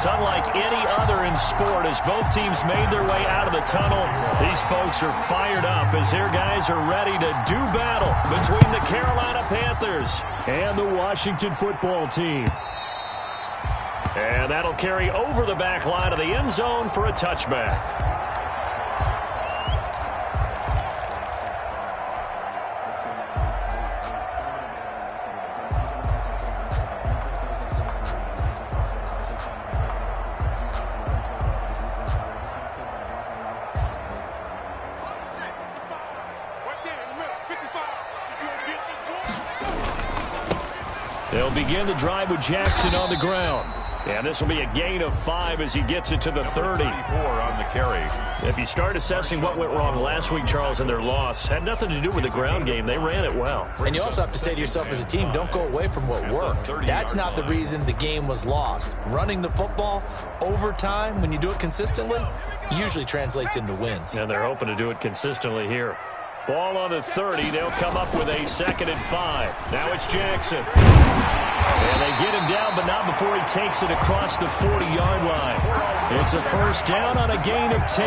It's unlike any other in sport as both teams made their way out of the tunnel. These folks are fired up as their guys are ready to do battle between the Carolina Panthers and the Washington football team. And that'll carry over the back line of the end zone for a touchback. They'll begin the drive with Jackson on the ground. And this will be a gain of 5 as he gets it to the 30. On the carry. If you start assessing what went wrong last week, Charles, in their loss, had nothing to do with the ground game. They ran it well. And you also have to say to yourself as a team, don't go away from what worked. That's not the reason the game was lost. Running the football over time, when you do it consistently, usually translates into wins. And they're hoping to do it consistently here. Ball on the 30. They'll come up with a 2nd and 5. Now it's Jackson. And they get him down, but not before he takes it across the 40-yard line. It's a first down on a gain of 10.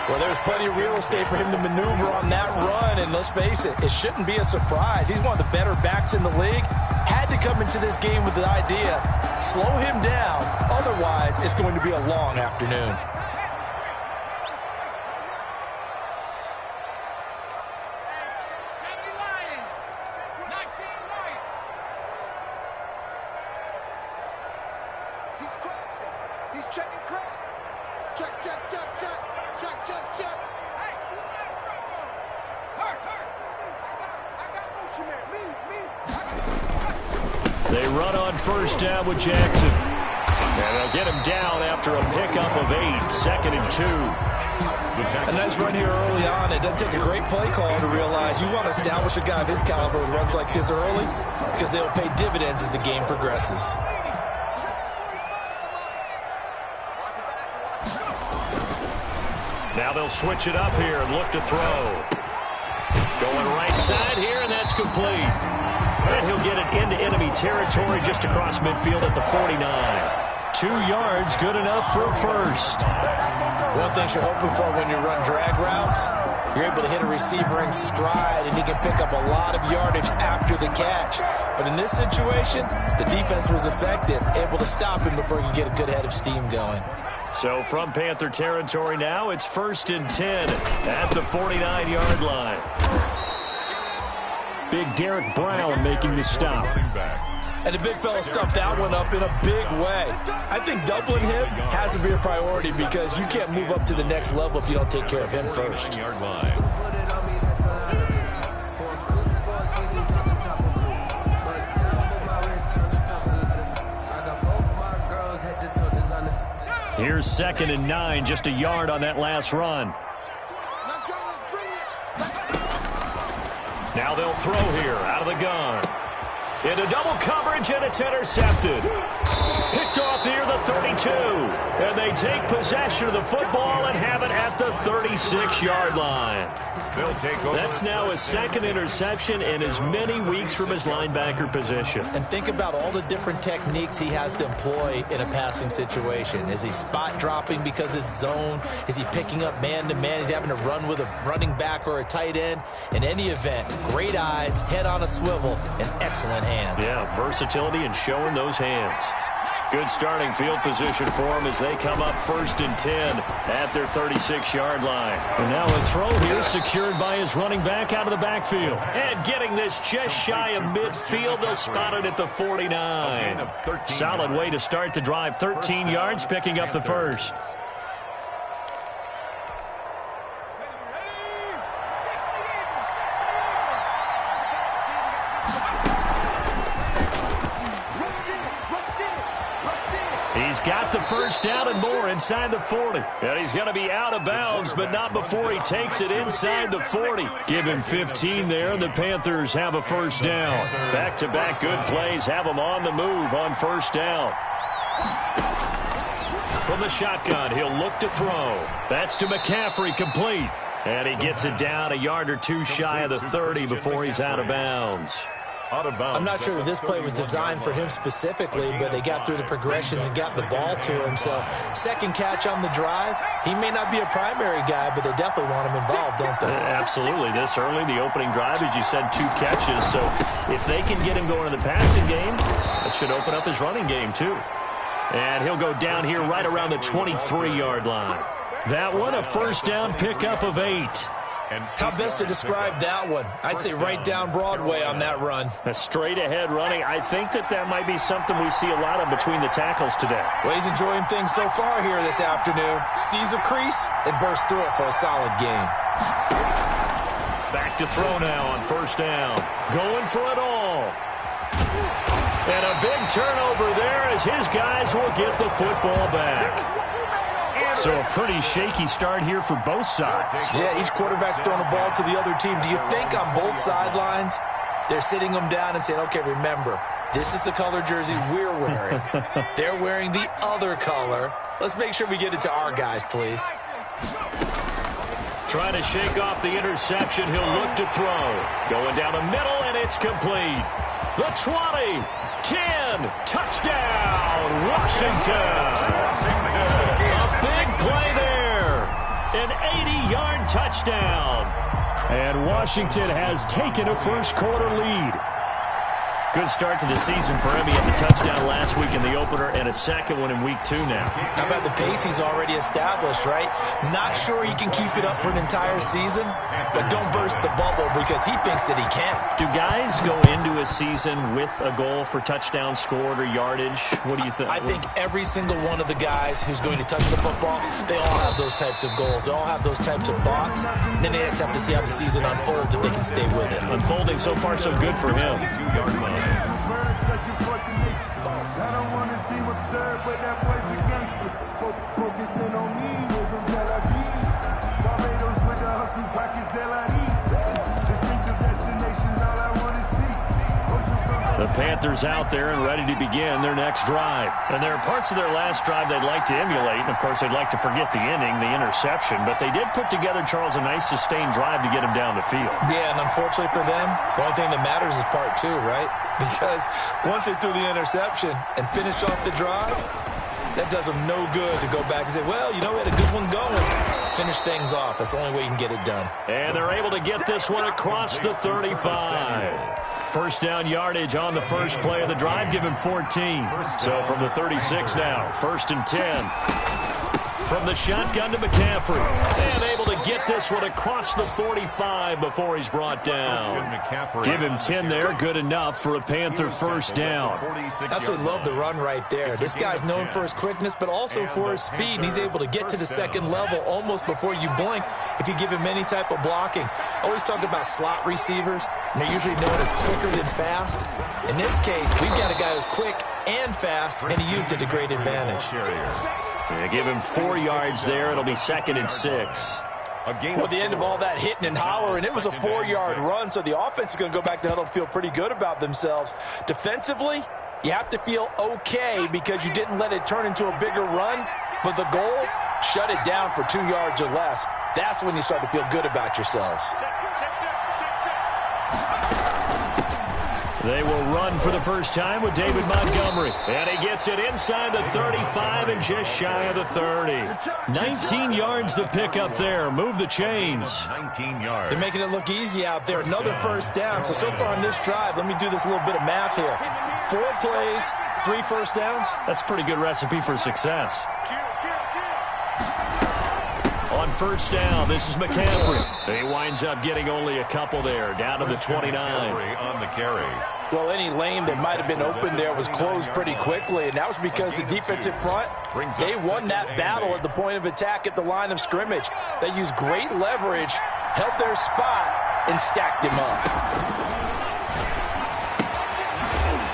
Well, there's plenty of real estate for him to maneuver on that run, and let's face it, it shouldn't be a surprise. He's one of the better backs in the league. Had to come into this game with the idea, slow him down, otherwise it's going to be a long afternoon. They run on first down with Jackson. And they'll get him down after a pickup of 8, 2nd and 2. A nice run here early on. It doesn't take a great play call to realize you want to establish a guy of his caliber who runs like this early because they'll pay dividends as the game progresses. Now they'll switch it up here and look to throw. Going right side here, and that's complete. And he'll get it into enemy territory just across midfield at the 49. 2 yards, good enough for a first. One thing you're hoping for when you run drag routes, you're able to hit a receiver in stride, and he can pick up a lot of yardage after the catch. But in this situation, the defense was effective, able to stop him before he could get a good head of steam going. So from Panther territory now, it's 1st and 10 at the 49-yard line. Big Derek Brown making the stop. And the big fella stuffed that one up in a big way. I think doubling him has to be a priority because you can't move up to the next level if you don't take care of him first. Here's 2nd and 9, just a yard on that last run. Now they'll throw here out of the gun. Into double coverage, and it's intercepted. Picked off near the 32. And they take possession of the football and have it at the 36-yard line. That's now his 2nd interception in as many weeks from his linebacker position. And think about all the different techniques he has to employ in a passing situation. Is he spot dropping because it's zone? Is he picking up man-to-man? Is he having to run with a running back or a tight end? In any event, great eyes, head on a swivel, and excellent hands. Yeah, versatility and showing those hands. Good starting field position for them as they come up 1st and 10 at their 36-yard line. And now a throw here secured by his running back out of the backfield. And getting this just shy of midfield, they'll spot it at the 49. Solid way to start the drive. 13 yards, picking up the first. He's got the first down and more inside the 40. And he's going to be out of bounds, but not before he takes it inside the 40. Give him 15 there, and the Panthers have a first down. Back-to-back good plays have them on the move on first down. From the shotgun, he'll look to throw. That's to McCaffrey, complete. And he gets it down a yard or two shy of the 30 before he's out of bounds. I'm not sure that this play was designed for him specifically, but they got through the progressions and got the ball to him. So second catch on the drive. He may not be a primary guy, but they definitely want him involved, don't they? Absolutely. This early, the opening drive, as you said, 2 catches. So if they can get him going in the passing game, that should open up his running game too. And he'll go down here right around the 23-yard line. That one, a first down pickup of 8. How best to describe that one? I'd say right down Broadway on that run. A straight-ahead running. I think that might be something we see a lot of between the tackles today. Well, he's enjoying things so far here this afternoon. Sees a crease and bursts through it for a solid gain. Back to throw now on first down. Going for it all. And a big turnover there as his guys will get the football back. So a pretty shaky start here for both sides. Yeah, each quarterback's throwing the ball to the other team. Do you think on both sidelines they're sitting them down and saying, okay, remember, this is the color jersey we're wearing. They're wearing the other color. Let's make sure we get it to our guys, please. Trying to shake off the interception. He'll look to throw. Going down the middle, and it's complete. The 20, 10, touchdown, Washington. Big play there. An 80-yard touchdown. And Washington has taken a first-quarter lead. Good start to the season for him. He had the touchdown last week in the opener and a second one in week 2 now. How about the pace he's already established, right? Not sure he can keep it up for an entire season, but don't burst the bubble because he thinks that he can. Do guys go into a season with a goal for touchdown scored or yardage? What do you think? I think every single one of the guys who's going to touch the football, they all have those types of goals. They all have those types of thoughts. Then they just have to see how the season unfolds if they can stay with it. Unfolding so far so good for him. I don't want to seem absurd, but that boy's a gangster. Focusing on me, we're from Tel Aviv. Barbados with the hustle, pockets LIDs. Distinctive destinations, all I want to see. The Panthers out there and ready to begin their next drive. And there are parts of their last drive they'd like to emulate. And, of course, they'd like to forget the inning, the interception. But they did put together, Charles, a nice sustained drive to get him down the field. Yeah, and unfortunately for them, the only thing that matters is part 2, right? Because once they threw the interception and finished off the drive, that does them no good to go back and say, well, you know, we had a good one going. Finish things off. That's the only way you can get it done. And they're able to get this one across the 35. First down yardage on the first play of the drive, give him 14. So from the 36 now, 1st and 10. From the shotgun to McCaffrey. And able to get this one across the 45 before he's brought down. Give him 10 there. Good enough for a Panther first down. Absolutely love the run right there. This guy's known for his quickness, but also for his speed. And he's able to get to the second level almost before you blink if you give him any type of blocking. Always talk about slot receivers, and they're usually known as quicker than fast. In this case, we've got a guy who's quick and fast, and he used it to great advantage. Yeah, give him 4 yards there. It'll be 2nd and 6. Well, the end of all that hitting and hollering, it was a 4-yard run, so the offense is going to go back to the huddle and feel pretty good about themselves. Defensively, you have to feel okay because you didn't let it turn into a bigger run, but the goal, shut it down for 2 yards or less. That's when you start to feel good about yourselves. They will run for the first time with David Montgomery. And he gets it inside the 35 and just shy of the 30. 19 yards to pick up there. Move the chains. 19 yards. They're making it look easy out there. Another first down. So far on this drive, let me do this little bit of math here. 4 plays, 3 first downs. That's a pretty good recipe for success. On first down, this is McCaffrey. He winds up getting only a couple there, down to the 29. On the carry. Well, any lane that might have been open there was closed pretty quickly, and that was because the defensive front, they won that battle at the point of attack at the line of scrimmage. They used great leverage, held their spot, and stacked him up.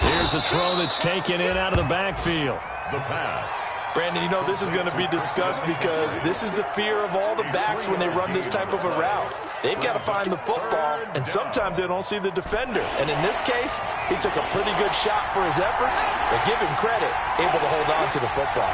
Here's a throw that's taken in out of the backfield. The pass. Brandon, you know this is going to be discussed because this is the fear of all the backs when they run this type of a route. They've got to find the football, and sometimes they don't see the defender. And in this case, he took a pretty good shot for his efforts, but give him credit, able to hold on to the football.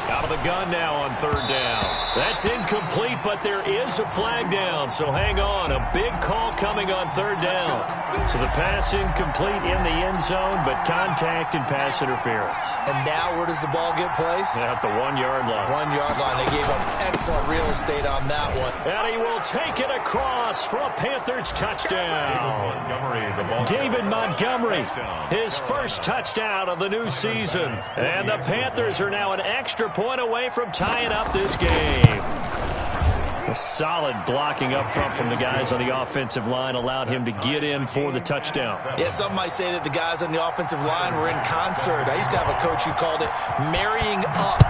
Out of the gun now on third down. That's incomplete, but there is a flag down, so hang on. A big call coming on third down. So the pass incomplete in the end zone, but contact and pass interference. And now where does the ball get placed? At the 1-yard line. 1-yard line. They gave up excellent real estate on that one. And he will take it across for a Panthers touchdown. David Montgomery, his first touchdown of the new season. And the Panthers are now an extra point away from tying up this game. A solid blocking up front from the guys on the offensive line allowed him to get in for the touchdown. Yeah, some might say that the guys on the offensive line were in concert. I used to have a coach who called it marrying up,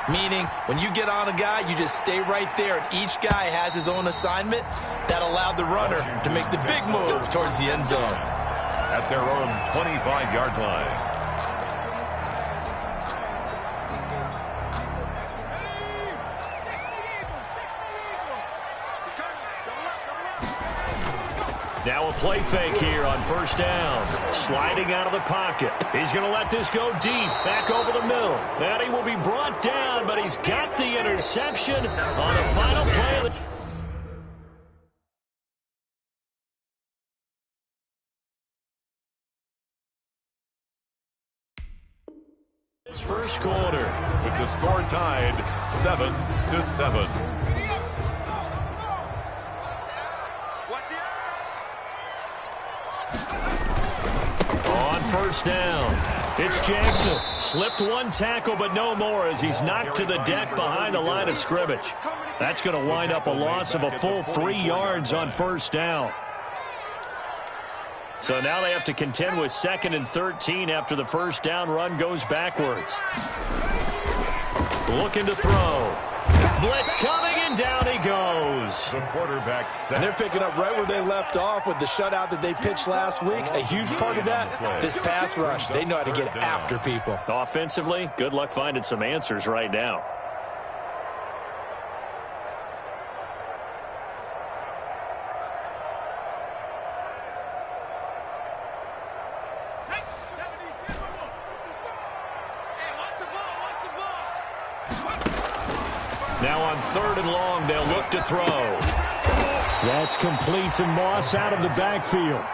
meaning when you get on a guy, you just stay right there, and each guy has his own assignment. That allowed the runner to make the big move towards the end zone. At their own 25-yard line. Now a play fake here on first down. Sliding out of the pocket. He's going to let this go deep, back over the middle. And he will be brought down, but he's got the interception on the final play of the... This first quarter. With the score tied 7-7. On first down, it's Jackson. Slipped one tackle, but no more as he's knocked to the deck behind the line of scrimmage. That's going to wind up a loss of a full 3 yards on first down. So now they have to contend with 2nd and 13 after the first down run goes backwards. Looking to throw. Blitz coming, and down he goes. The quarterback set. And they're picking up right where they left off with the shutout that they pitched last week. A huge part of that, this pass rush. They know how to get after people. Offensively, good luck finding some answers right now. Now on 3rd and long, they'll look to throw. That's complete to Moss out of the backfield.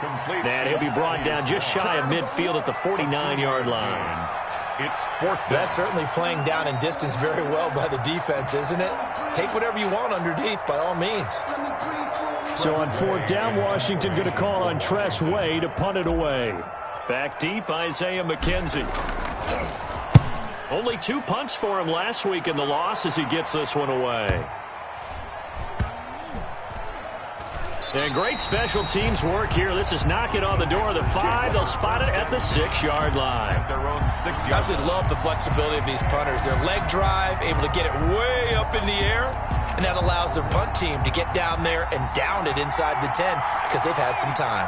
And he'll be brought down just shy of midfield at the 49-yard line. It's 4th down. That's certainly playing down in distance very well by the defense, isn't it? Take whatever you want underneath by all means. So on 4th down, Washington going to call on Tress Way to punt it away. Back deep, Isaiah McKenzie. Only 2 punts for him last week in the loss as he gets this one away. And great special teams work here. This is knocking on the door of the 5. They'll spot it at the 6-yard line. At their own 6-yard I absolutely love the flexibility of these punters. Their leg drive, able to get it way up in the air, and that allows their punt team to get down there and down it inside the 10 because they've had some time.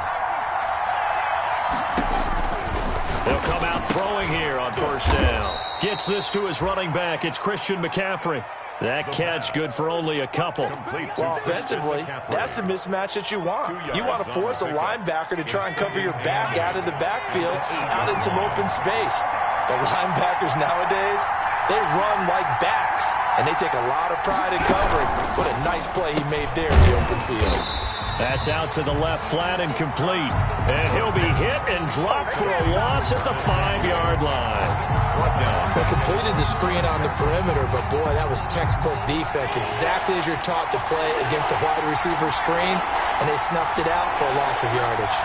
They'll come out throwing here on first down. Gets this to his running back. It's Christian McCaffrey. That catch good for only a couple. Well, offensively, that's the mismatch that you want. You want to force a linebacker to try and cover your back out of the backfield, out in some open space. The linebackers nowadays, they run like backs, and they take a lot of pride in covering. What a nice play he made there in the open field. That's out to the left, flat and complete. And he'll be hit and dropped for a loss at the 5-yard line. They completed the screen on the perimeter, but boy, that was textbook defense. Exactly as you're taught to play against a wide receiver screen, and they snuffed it out for a loss of yardage.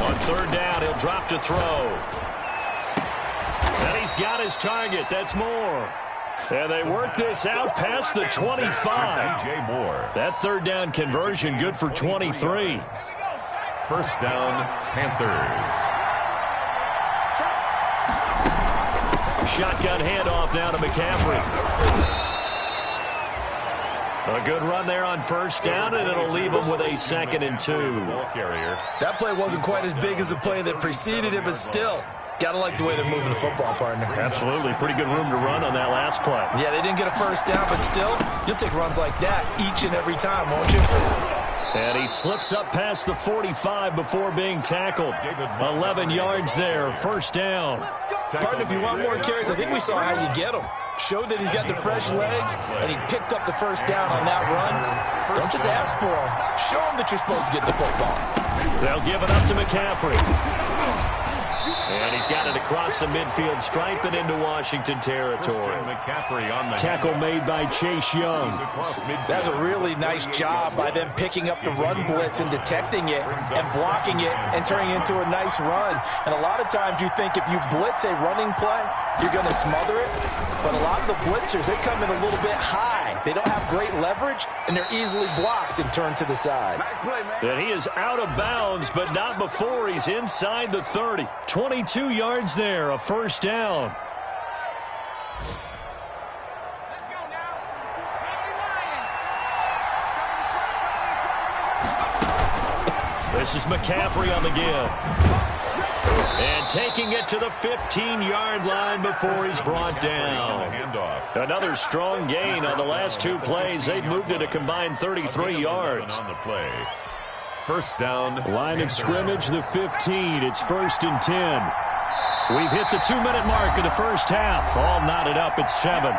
On 3rd down, he'll drop to throw. And he's got his target. That's Moore. And they work this out past the 25. DJ Moore. That 3rd down conversion good for 23. First down, Panthers. Shotgun handoff now to McCaffrey. A good run there on first down, and it'll leave them with a 2nd and 2. That play wasn't quite as big as the play that preceded it, but still, Gotta like the way they're moving the football, partner. Absolutely. Pretty good room to run on that last play. Yeah, they didn't get a first down, but still, you'll take runs like that each and every time, won't you? And he slips up past the 45 before being tackled. 11 yards there, first down. Partner, if you want more carries, I think we saw how you get them. Showed that he's got the fresh legs, and he picked up the first down on that run. Don't just ask for him. Show him that you're supposed to get the football. They'll give it up to McCaffrey. And he's got it across the midfield stripe and into Washington territory. Tackle made by Chase Young. That's a really nice job by them picking up the run blitz and detecting it and blocking it and turning it into a nice run. And a lot of times you think if you blitz a running play, you're going to smother it. But a lot of the blitzers, they come in a little bit high. They don't have great leverage, and they're easily blocked and turned to the side. And he is out of bounds, but not before he's inside the 30. 22 yards there, a first down. This is McCaffrey on the give. And taking it to the 15-yard line before he's brought down. Another strong gain on the last two plays. They've moved it a combined 33 yards. First down. Line of scrimmage, the 15. It's 1st and 10. We've hit the 2-minute mark of the first half. All knotted up at 7.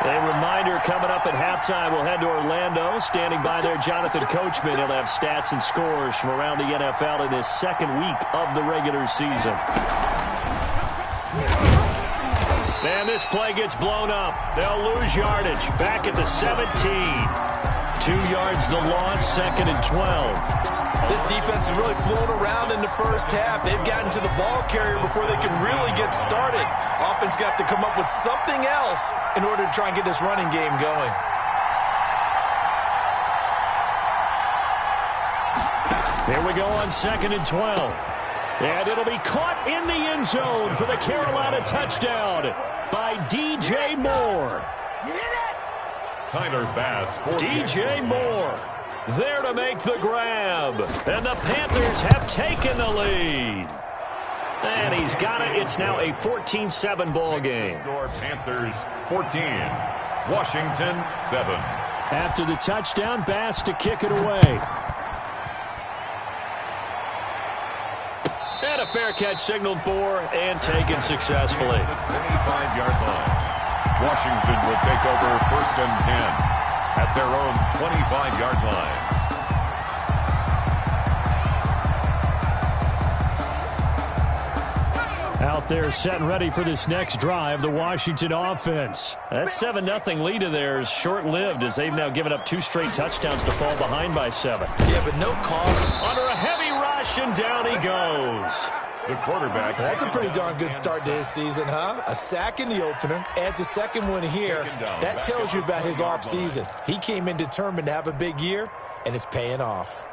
A reminder coming up at halftime. We'll head to Orlando. Standing by there, Jonathan Coachman. He'll have stats and scores from around the NFL in this second week of the regular season. And this play gets blown up. They'll lose yardage. Back at the 17. 2 yards the loss, 2nd and 12. This defense has really flown around in the first half. They've gotten to the ball carrier before they can really get started. Offense got to come up with something else in order to try and get this running game going. Here we go on 2nd and 12. And it'll be caught in the end zone for the Carolina touchdown by DJ Moore. Tyler Bass. DJ Moore there to make the grab. And the Panthers have taken the lead. And he's got it. It's now a 14-7 ball game. Score Panthers 14. Washington 7. After the touchdown, Bass to kick it away. And a fair catch signaled for and taken successfully. 25-yard line. Washington will take over 1st and 10 at their own 25-yard line. Out there set and ready for this next drive, the Washington offense. That 7-0 lead of theirs short-lived as they've now given up 2 straight touchdowns to fall behind by 7. Yeah, but no cause. Under a heavy rush, and down he goes. The quarterback. That's a pretty darn good start to his season, huh? A sack in the opener, adds a second one here. That tells you about his offseason. He came in determined to have a big year, and it's paying off.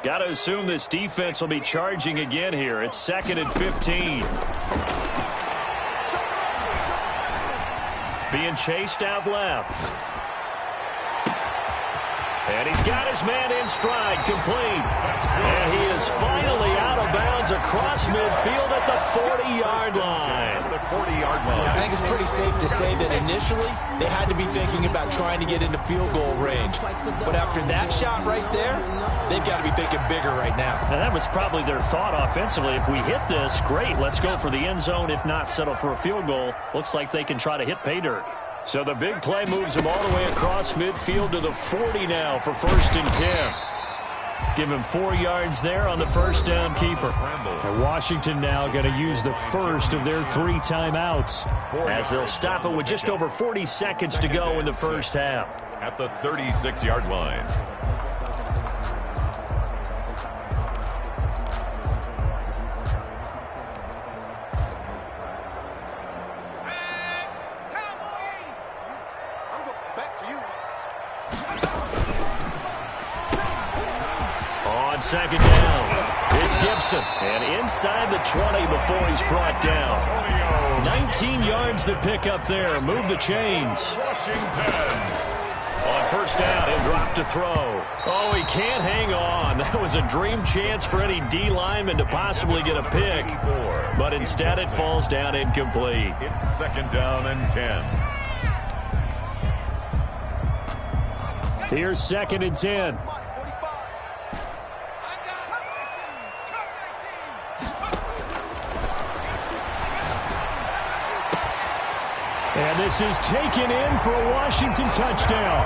Got to assume this defense will be charging again here. It's 2nd and 15. Being chased out left. And he's got his man in stride, complete. And he is finally out of bounds across midfield at the 40-yard line. I think it's pretty safe to say that initially they had to be thinking about trying to get into field goal range. But after that shot right there, they've got to be thinking bigger right now. And that was probably their thought offensively. If we hit this, great, let's go for the end zone. If not, settle for a field goal. Looks like they can try to hit pay dirt. So the big play moves them all the way across midfield to the 40 now for 1st and 10. Give him 4 yards there on the first down keeper. And Washington now going to use the first of their 3 timeouts as they'll stop it with just over 40 seconds to go in the first half. At the 36-yard line. On 2nd down, it's Gibson. And inside the 20 before he's brought down. 19 yards to pick up there. Move the chains. Washington. On first down, he'll drop to throw. Oh, he can't hang on. That was a dream chance for any D lineman to possibly get a pick. But instead it falls down incomplete. It's second down and 10. Here's second and 10. And this is taken in for a Washington touchdown.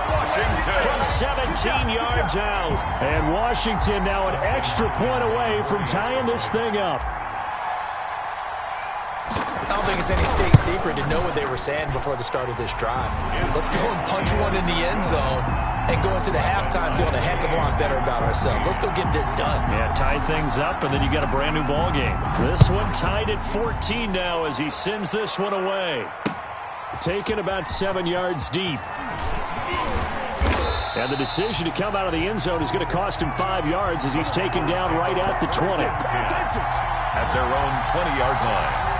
Washington. From 17 yards out. And Washington now an extra point away from tying this thing up. I don't think it's any state secret to know what they were saying before the start of this drive. Let's go and punch one in the end zone and go into the halftime feeling a heck of a lot better about ourselves. Let's go get this done. Yeah, tie things up, and then you got a brand new ball game. This one tied at 14 now as he sends this one away. Taken about 7 yards deep. And the decision to come out of the end zone is going to cost him 5 yards as he's taken down right at the 20. At their own 20-yard line.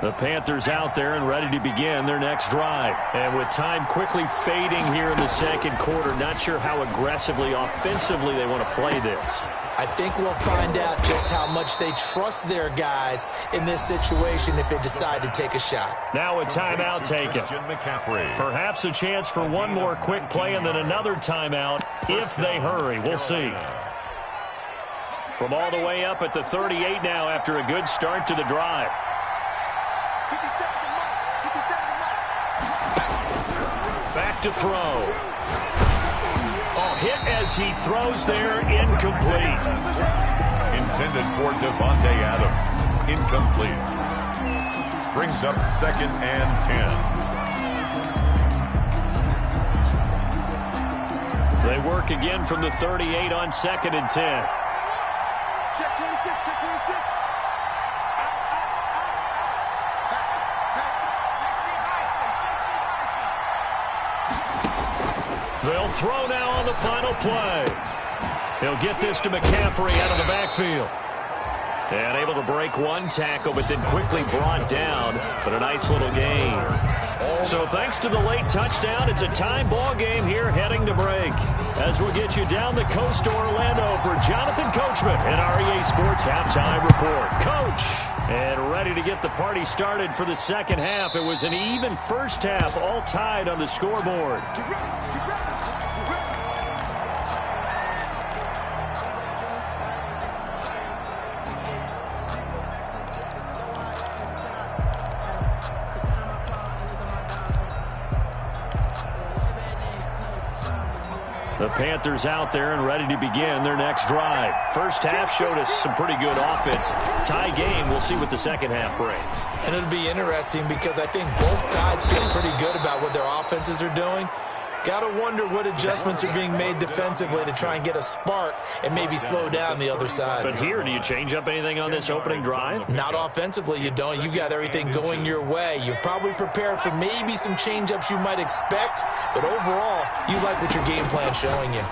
The Panthers out there and ready to begin their next drive. And with time quickly fading here in the second quarter, not sure how aggressively, offensively they want to play this. I think we'll find out just how much they trust their guys in this situation if they decide to take a shot. Now a timeout taken. Perhaps a chance for one more quick play and then another timeout if they hurry. We'll see. From all the way up at the 38 now after a good start to the drive. Back to throw. Oh, hit as he throws there, incomplete. Intended for Devontae Adams. Incomplete. Brings up second and 10. They work again from the 38 on second and 10. Check 26, check 26. They'll throw now on the final play. He'll get this to McCaffrey out of the backfield. And able to break one tackle, but then quickly brought down. But a nice little gain. So thanks to the late touchdown, it's a tie ball game here heading to break. As we'll get you down the coast to Orlando for Jonathan Coachman and our EA Sports Halftime Report. Coach, and ready to get the party started for the second half. It was an even first half, all tied on the scoreboard. The Panthers out there and ready to begin their next drive. First half showed us some pretty good offense. Tie game, we'll see what the second half brings. And it'll be interesting because I think both sides feel pretty good about what their offenses are doing. Got to wonder what adjustments are being made defensively to try and get a spark and maybe slow down the other side. But here, do you change up anything on this opening drive? Not offensively, you don't. You've got everything going your way. You've probably prepared for maybe some change-ups you might expect, but overall, you like what your game plan's showing you.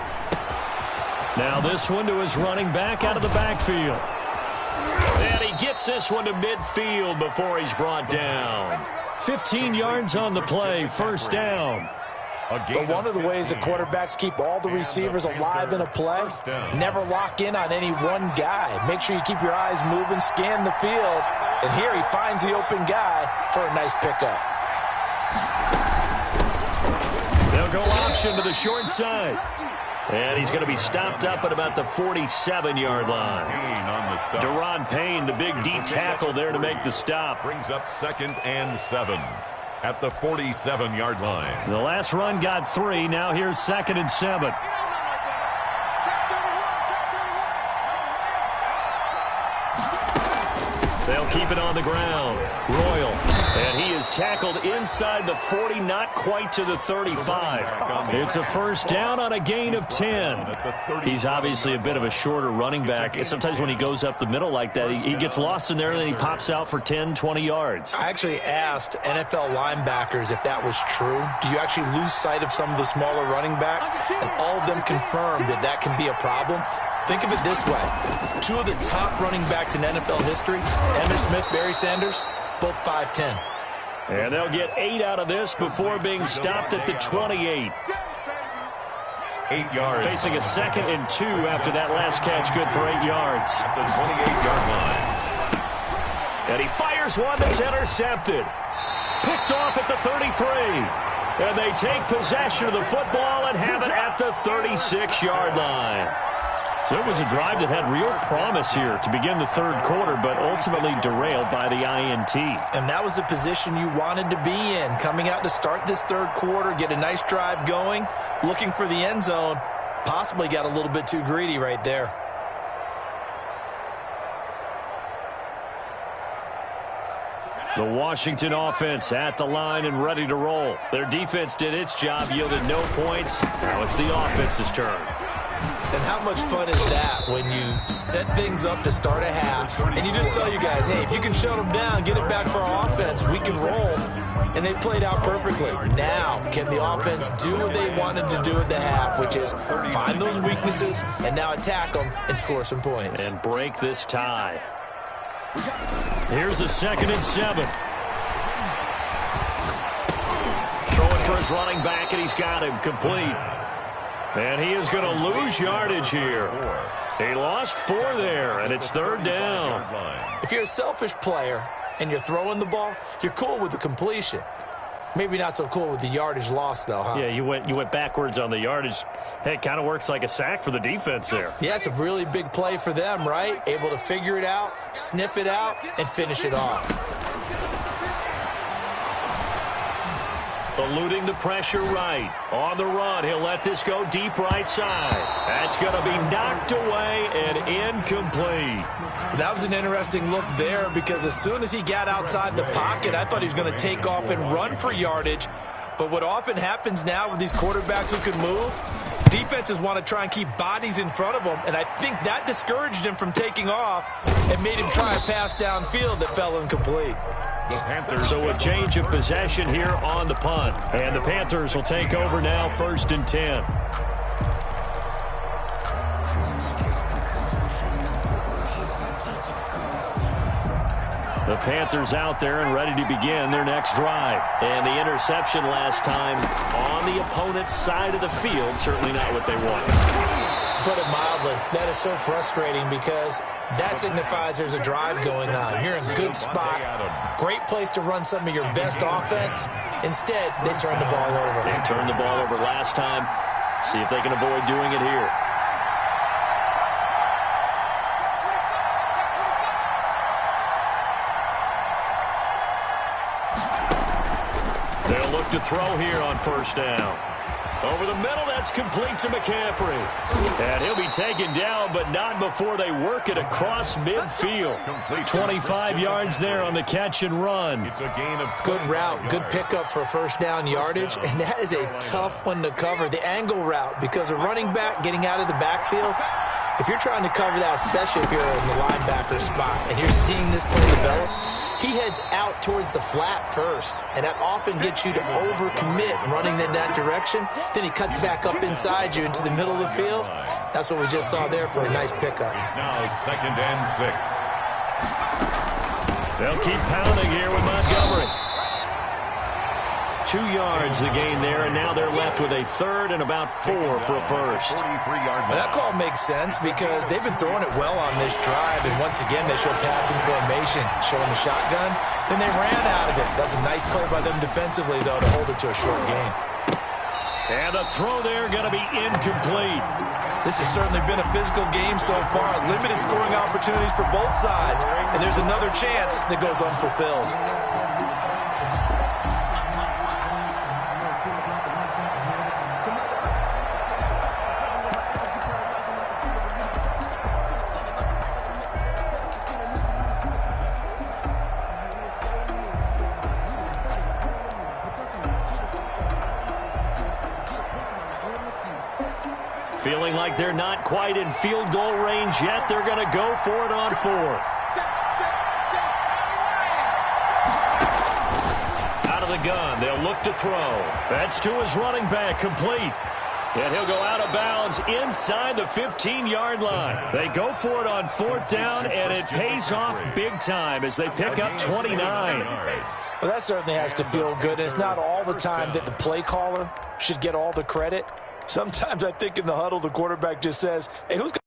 Now this one to his running back out of the backfield. And he gets this one to midfield before he's brought down. 15 yards on the play, first down. But one of the ways the quarterbacks keep all the receivers alive in a play, never lock in on any one guy. Make sure you keep your eyes moving, scan the field, and here he finds the open guy for a nice pickup. They'll go option to the short side. And he's going to be stopped up at about the 47-yard line. Deron Payne, the big D tackle there to make the stop. Brings up second and 7. At the 47-yard line. The last run got 3. Now here's second and 7. They'll keep it on the ground. Royal. And he is tackled inside the 40, not quite to the 35. It's a first down on a gain of 10. He's obviously a bit of a shorter running back. And sometimes when he goes up the middle like that, he gets lost in there, and then he pops out for 10, 20 yards. I actually asked NFL linebackers if that was true. Do you actually lose sight of some of the smaller running backs? And all of them confirmed that that can be a problem. Think of it this way. Two of the top running backs in NFL history, Emmitt Smith, Barry Sanders, both 5'10". And they'll get 8 out of this before being stopped at the 28. 8 yards. Facing a 2nd and 2 after that last catch, good for 8 yards. At the 28-yard line. And he fires one that's intercepted. Picked off at the 33. And they take possession of the football and have it at the 36-yard line. So it was a drive that had real promise here to begin the third quarter, but ultimately derailed by the INT. And that was the position you wanted to be in, coming out to start this third quarter, get a nice drive going, looking for the end zone. Possibly got a little bit too greedy right there. The Washington offense at the line and ready to roll. Their defense did its job, yielded no points. Now it's the offense's turn. And how much fun is that when you set things up to start a half and you just tell you guys, hey, if you can shut them down, get it back for our offense, we can roll. And they played out perfectly. Now, can the offense do what they wanted to do at the half, which is find those weaknesses and now attack them and score some points. And break this tie. Here's a 2nd and 7. Throwing for his running back, and he's got him complete. And he is going to lose yardage here. He lost 4 there, and it's 3rd down. If you're a selfish player and you're throwing the ball, you're cool with the completion. Maybe not so cool with the yardage loss, though, huh? Yeah, you went backwards on the yardage. Hey, it kind of works like a sack for the defense there. Yeah, it's a really big play for them, right? Able to figure it out, sniff it out, and finish it off. Eluding the pressure right. On the run, he'll let this go deep right side. That's going to be knocked away and incomplete. That was an interesting look there because as soon as he got outside the pocket, I thought he was going to take off and run for yardage. But what often happens now with these quarterbacks who can move, defenses want to try and keep bodies in front of them, and I think that discouraged him from taking off and made him try a pass downfield that fell incomplete. So a change of possession here on the punt. And the Panthers will take over now, 1st and 10. The Panthers out there and ready to begin their next drive. And the interception last time on the opponent's side of the field, certainly not what they wanted. Put it mildly, that is so frustrating because that signifies there's a drive going on. You're in a good spot, great place to run some of your best offense. Instead, they turn the ball over. They turned the ball over last time. See if they can avoid doing it here. They'll look to throw here on 1st down. Over the middle, that's complete to McCaffrey. And he'll be taken down, but not before they work it across midfield. 25 yards there on the catch and run. It's a gain of good route, good pickup for 1st down yardage, and that is a tough one to cover. The angle route, because a running back getting out of the backfield, if you're trying to cover that, especially if you're in the linebacker spot, and you're seeing this play develop, he heads out towards the flat first, and that often gets you to overcommit running in that direction. Then he cuts back up inside you into the middle of the field. That's what we just saw there for a nice pickup. It's now 2nd and 6. They'll keep pounding here with Montgomery. 2 yards the gain there, and now they're left with a 3rd and about 4 for a first. 43-yard Well, that call makes sense because they've been throwing it well on this drive, and once again they show passing formation, showing the shotgun. Then they ran out of it. That's a nice play by them defensively, though, to hold it to a short game. And the throw there going to be incomplete. This has certainly been a physical game so far. Limited scoring opportunities for both sides, and there's another chance that goes unfulfilled. Feeling like they're not quite in field goal range yet. They're going to go for it on fourth. Out of the gun, they'll look to throw. That's to his running back, complete. And he'll go out of bounds inside the 15-yard line. They go for it on fourth down, and it pays off big time as they pick up 29. Well, that certainly has to feel good. And it's not all the time that the play caller should get all the credit. Sometimes I think in the huddle, the quarterback just says, hey, who's got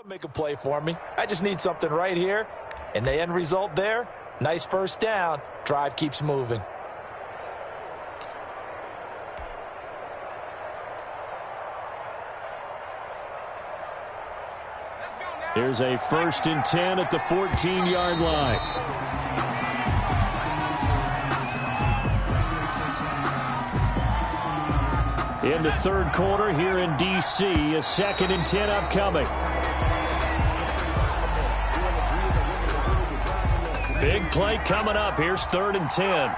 Make a play for me. I just need something right here. And the end result there, nice first down. Drive keeps moving. Here's a 1st and 10 at the 14-yard line. In the third quarter here in D.C., a 2nd and 10 upcoming. Big play coming up. Here's 3rd and 10.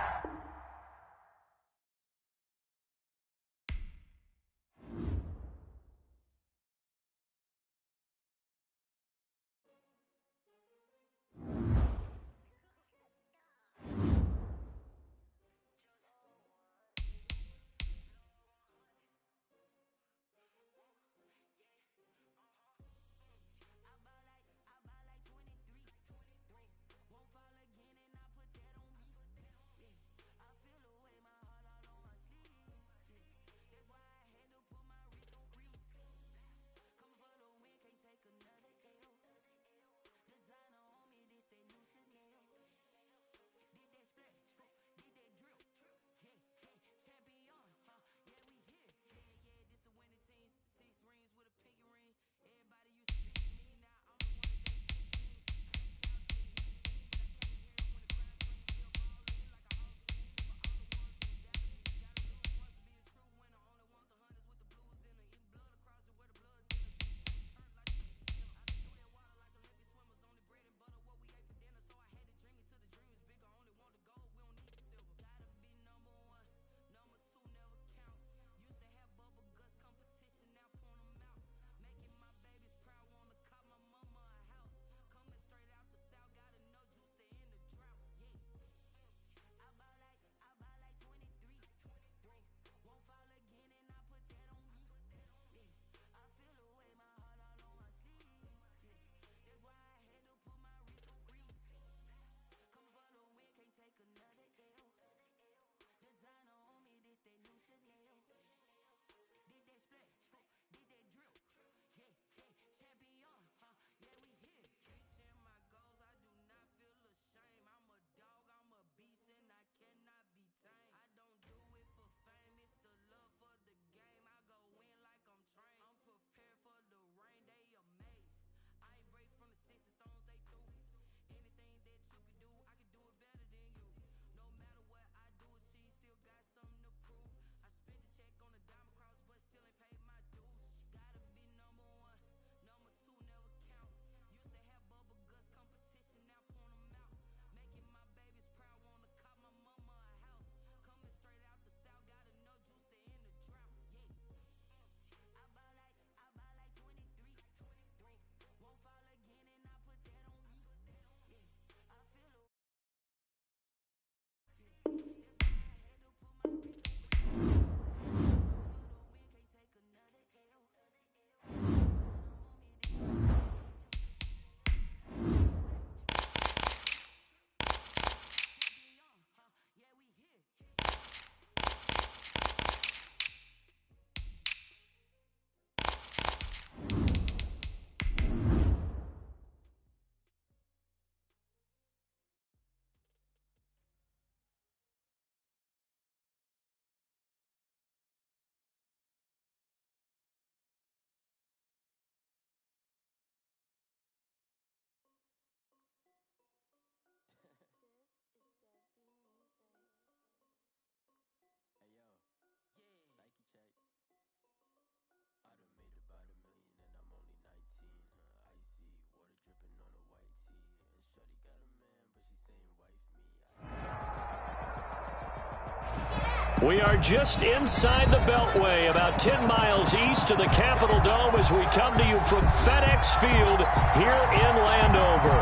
We are just inside the Beltway, about 10 miles east of the Capitol Dome as we come to you from FedEx Field here in Landover.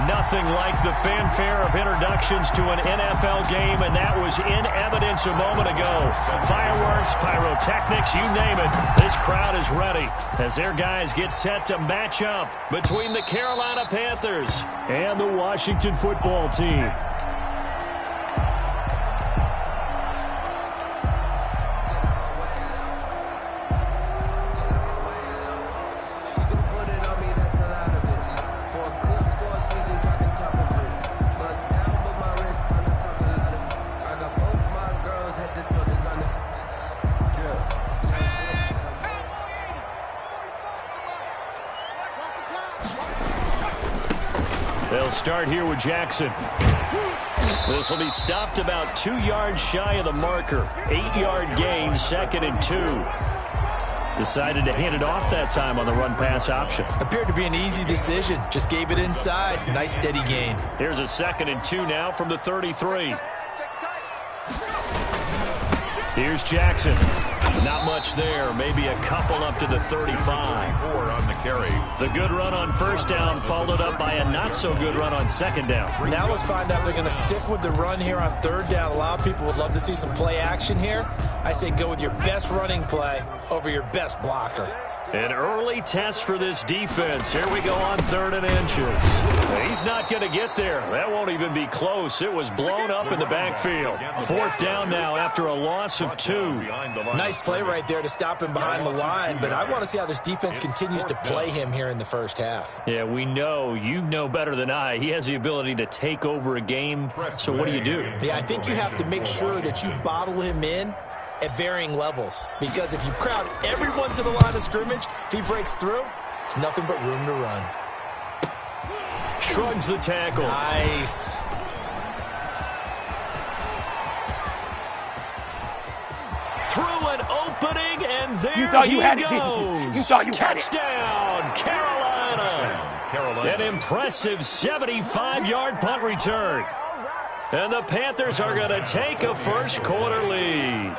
Nothing like the fanfare of introductions to an NFL game, and that was in evidence a moment ago. Fireworks, pyrotechnics, you name it. This crowd is ready as their guys get set to match up between the Carolina Panthers and the Washington football team. They'll start here with Jackson. This will be stopped about 2 yards shy of the marker. 8-yard gain, 2nd and 2. Decided to hand it off that time on the run-pass option. Appeared to be an easy decision. Just gave it inside. Nice steady gain. Here's a 2nd and 2 now from the 33. Here's Jackson. Not much there. Maybe a couple up to the 35. 4 on the carry. The good run on first down followed up by a not-so-good run on second down. Now let's find out if they're going to stick with the run here on third down. A lot of people would love to see some play action here. I say go with your best running play over your best blocker. An early test for this defense. Here we go on 3rd and inches. He's not going to get there. That won't even be close. It was blown up in the backfield. 4th down now after a loss of 2. Nice play right there to stop him behind the line, but I want to see how this defense continues to play him here in the first half. Yeah, we know. You know better than I. He has the ability to take over a game. So what do? Yeah, I think you have to make sure that you bottle him in at varying levels, because if you crowd everyone to the line of scrimmage, if he breaks through, it's nothing but room to run. Shrugs the tackle. Nice. Through an opening, and there You thought you he had it, goes. didn't you? You thought you had it. Touchdown, Carolina. An impressive 75-yard punt return. And the Panthers are going to take a first-quarter lead.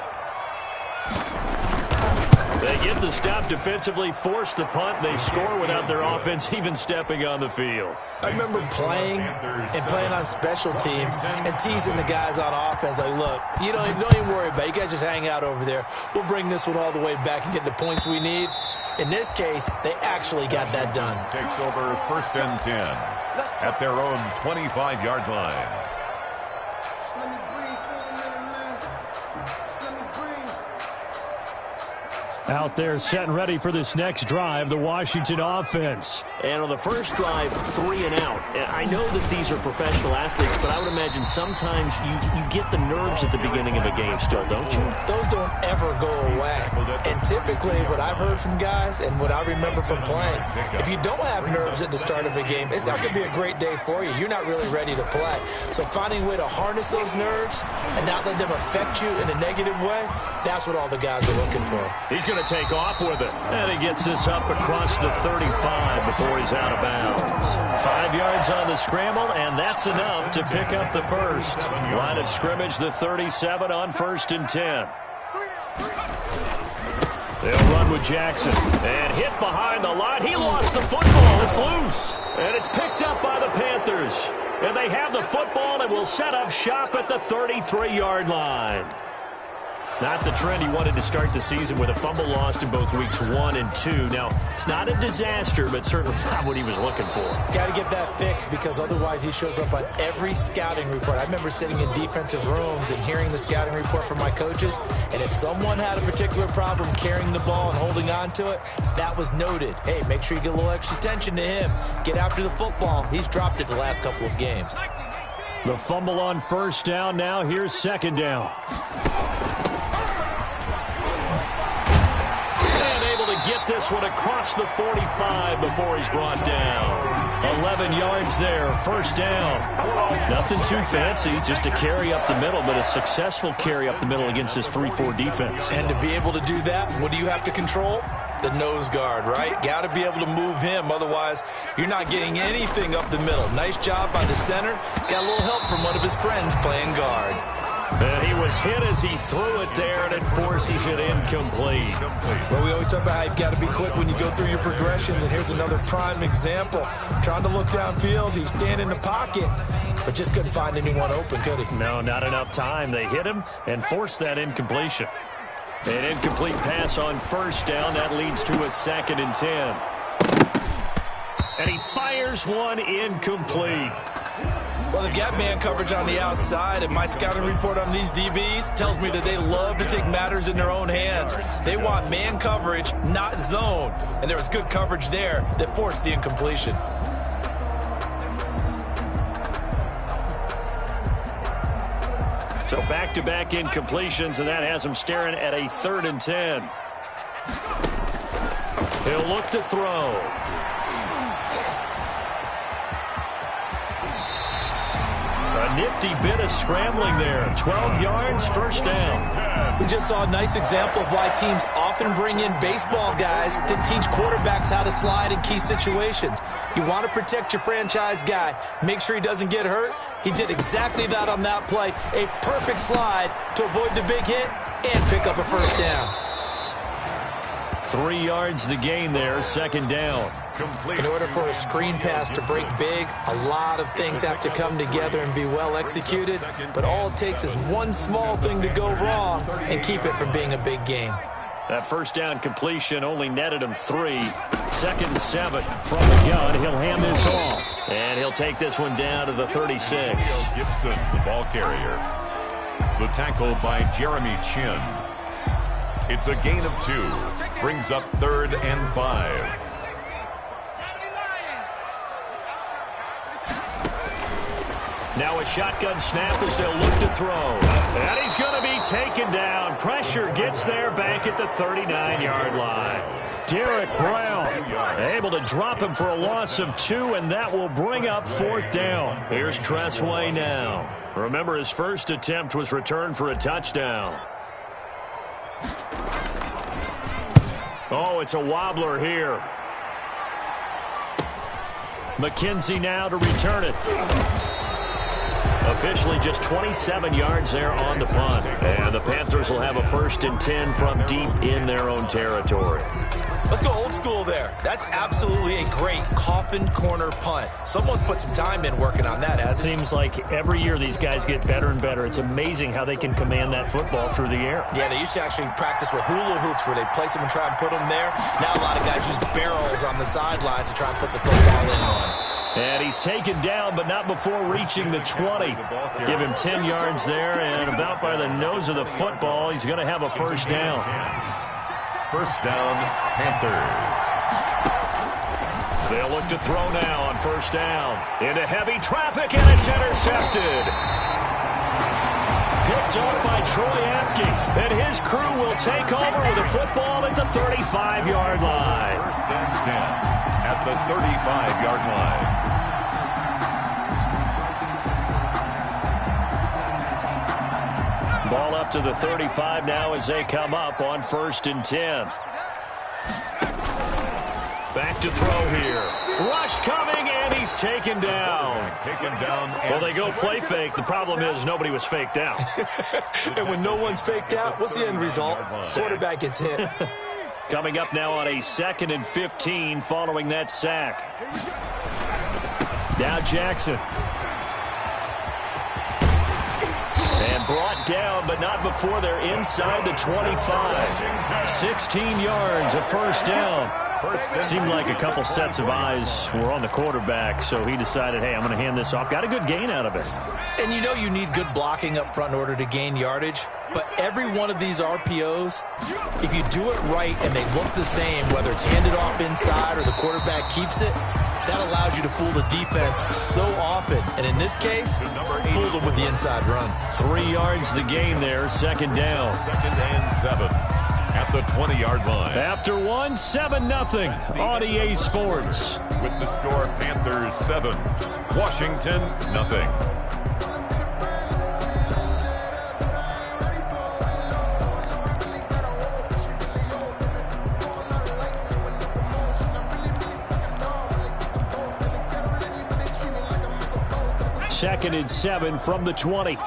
They get the stop defensively, force the punt. They score without their offense even stepping on the field. I remember playing on special teams and teasing the guys on offense like, look, you don't even worry about it. You guys just hang out over there. We'll bring this one all the way back and get the points we need. In this case, they actually got that done. Takes over 1st and 10 at their own 25-yard line. Out there set and ready for this next drive, the Washington offense. And on the first drive, 3 and out. I know that these are professional athletes, but I would imagine sometimes you get the nerves at the beginning of a game still, don't you? Those don't ever go away. And typically what I've heard from guys and what I remember from playing, if you don't have nerves at the start of a game, it's not going to be a great day for you. You're not really ready to play. So finding a way to harness those nerves and not let them affect you in a negative way, that's what all the guys are looking for. He's going to take off with it. And he gets this up across the 35 before he's out of bounds. 5 yards on the scramble, and that's enough to pick up the first. Line of scrimmage, the 37 on 1st and 10. They'll run with Jackson. And hit behind the line. He lost the football. It's loose. And it's picked up by the Panthers. And they have the football and will set up shop at the 33-yard line. Not the trend he wanted to start the season with a fumble lost in both weeks 1 and 2. Now, it's not a disaster, but certainly not what he was looking for. Got to get that fixed because otherwise he shows up on every scouting report. I remember sitting in defensive rooms and hearing the scouting report from my coaches, and if someone had a particular problem carrying the ball and holding on to it, that was noted. Hey, make sure you get a little extra attention to him. Get after the football. He's dropped it the last couple of games. The fumble on first down now. Here's 2nd down. Get this one across the 45 before he's brought down. 11 yards there, 1st down. Nothing too fancy, just a carry up the middle, but a successful carry up the middle against this 3-4 defense. And to be able to do that, what do you have to control? The nose guard, right? Got to be able to move him, otherwise you're not getting anything up the middle. Nice job by the center. Got a little help from one of his friends playing guard. And he was hit as he threw it there, and it forces it incomplete. Well, we always talk about how you've got to be quick when you go through your progressions, and here's another prime example. Trying to look downfield, he was standing in the pocket, but just couldn't find anyone open, could he? No, not enough time. They hit him and forced that incompletion. An incomplete pass on first down. That leads to a 2nd and 10. And he fires one incomplete. Well, they've got man coverage on the outside, and my scouting report on these DBs tells me that they love to take matters in their own hands. They want man coverage, not zone. And there was good coverage there that forced the incompletion. So back-to-back incompletions, and that has him staring at a 3rd and 10. He'll look to throw. nifty bit of scrambling there. 12 yards, first down. We just saw a nice example of why teams often bring in baseball guys to teach quarterbacks how to slide in key situations. You want to protect your franchise guy. Make sure he doesn't get hurt. He did exactly that on that play. A perfect slide to avoid the big hit and pick up a first down. 3 yards the gain there, second down. In order for a screen pass to break big, a lot of things have to come together and be well executed, but all it takes is one small thing to go wrong and keep it from being a big game. That first down completion only netted him 3. 2nd and 7 from the gun. He'll hand this off, and he'll take this one down to the 36. Gibson, the ball carrier. The tackle by Jeremy Chin. It's a gain of 2. Brings up 3rd and 5. Now a shotgun snap as they'll look to throw. And he's going to be taken down. Pressure gets there back at the 39-yard line. Derek Brown able to drop him for a loss of 2, and that will bring up 4th down. Here's Tressway now. Remember, his first attempt was returned for a touchdown. Oh, it's a wobbler here. McKenzie now to return it. Officially just 27 yards there on the punt. And the Panthers will have a 1st and 10 from deep in their own territory. Let's go old school there. That's absolutely a great coffin corner punt. Someone's put some time in working on that, hasn't it? Seems like every year these guys get better and better. It's amazing how they can command that football through the air. Yeah, they used to actually practice with hula hoops where they place them and try and put them there. Now a lot of guys use barrels on the sidelines to try and put the football in on. And he's taken down, but not before reaching the 20. Give him 10 yards there, and about by the nose of the football, he's going to have a first down. First down, Panthers. They'll look to throw now on first down. Into heavy traffic, and it's intercepted. Picked up by Troy Apke, and his crew will take over with the football at the 35-yard line. First and 10 at the 35-yard line. Ball up to the 35 now as they come up on 1st and 10. Back to throw here. Rush coming, and he's taken down. Well, they go play fake. The problem is nobody was faked out. And when no one's faked out, what's the end result? Quarterback gets hit. Coming up now on a 2nd and 15 following that sack. Now Jackson. And brought down, but not before they're inside the 25. 16 yards, a first down. Seemed like a couple sets of eyes were on the quarterback, so he decided, hey, I'm going to hand this off. Got a good gain out of it. And you know you need good blocking up front in order to gain yardage, but every one of these RPOs, if you do it right and they look the same, whether it's handed off inside or the quarterback keeps it, that allows you to fool the defense so often. And in this case, fooled them with the inside run. 3 yards the gain there, second down. 2nd and 7 at the 20-yard line. After 1, 7-0 on EA Sports. With the score, Panthers 7, Washington 0. Second and 7 from the 20.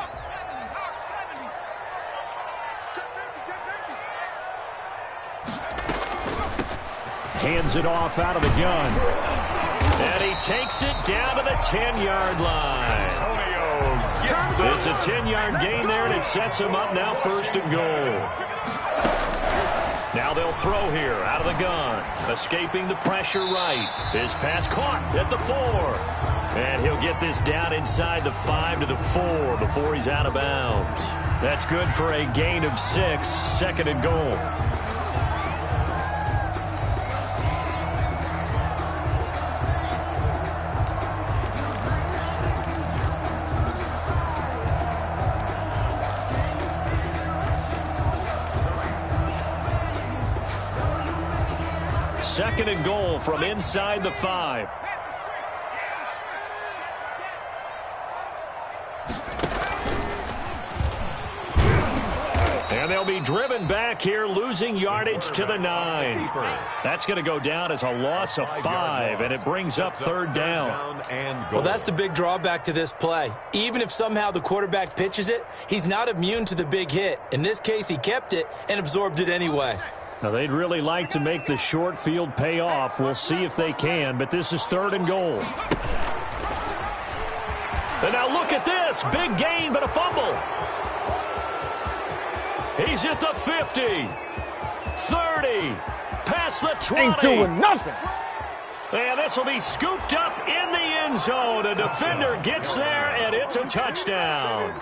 Hands it off out of the gun. And he takes it down to the 10-yard line. It's a 10-yard gain there, and it sets him up now 1st and goal. Now they'll throw here out of the gun. Escaping the pressure right. His pass caught at the 4. And he'll get this down inside the 5 to the 4 before he's out of bounds. That's good for a gain of 6, 2nd and goal. Second and goal from inside the 5. And they'll be driven back here, losing yardage to the 9. That's going to go down as a loss of 5, and it brings up 3rd down. Well, that's the big drawback to this play. Even if somehow the quarterback pitches it, he's not immune to the big hit. In this case, he kept it and absorbed it anyway. Now, they'd really like to make the short field pay off. We'll see if they can, but this is 3rd and goal. And now look at this. Big gain, but a fumble. He's at the 50, 30, past the 20. Ain't doing nothing. And this will be scooped up in the end zone. A defender gets there, and it's a touchdown.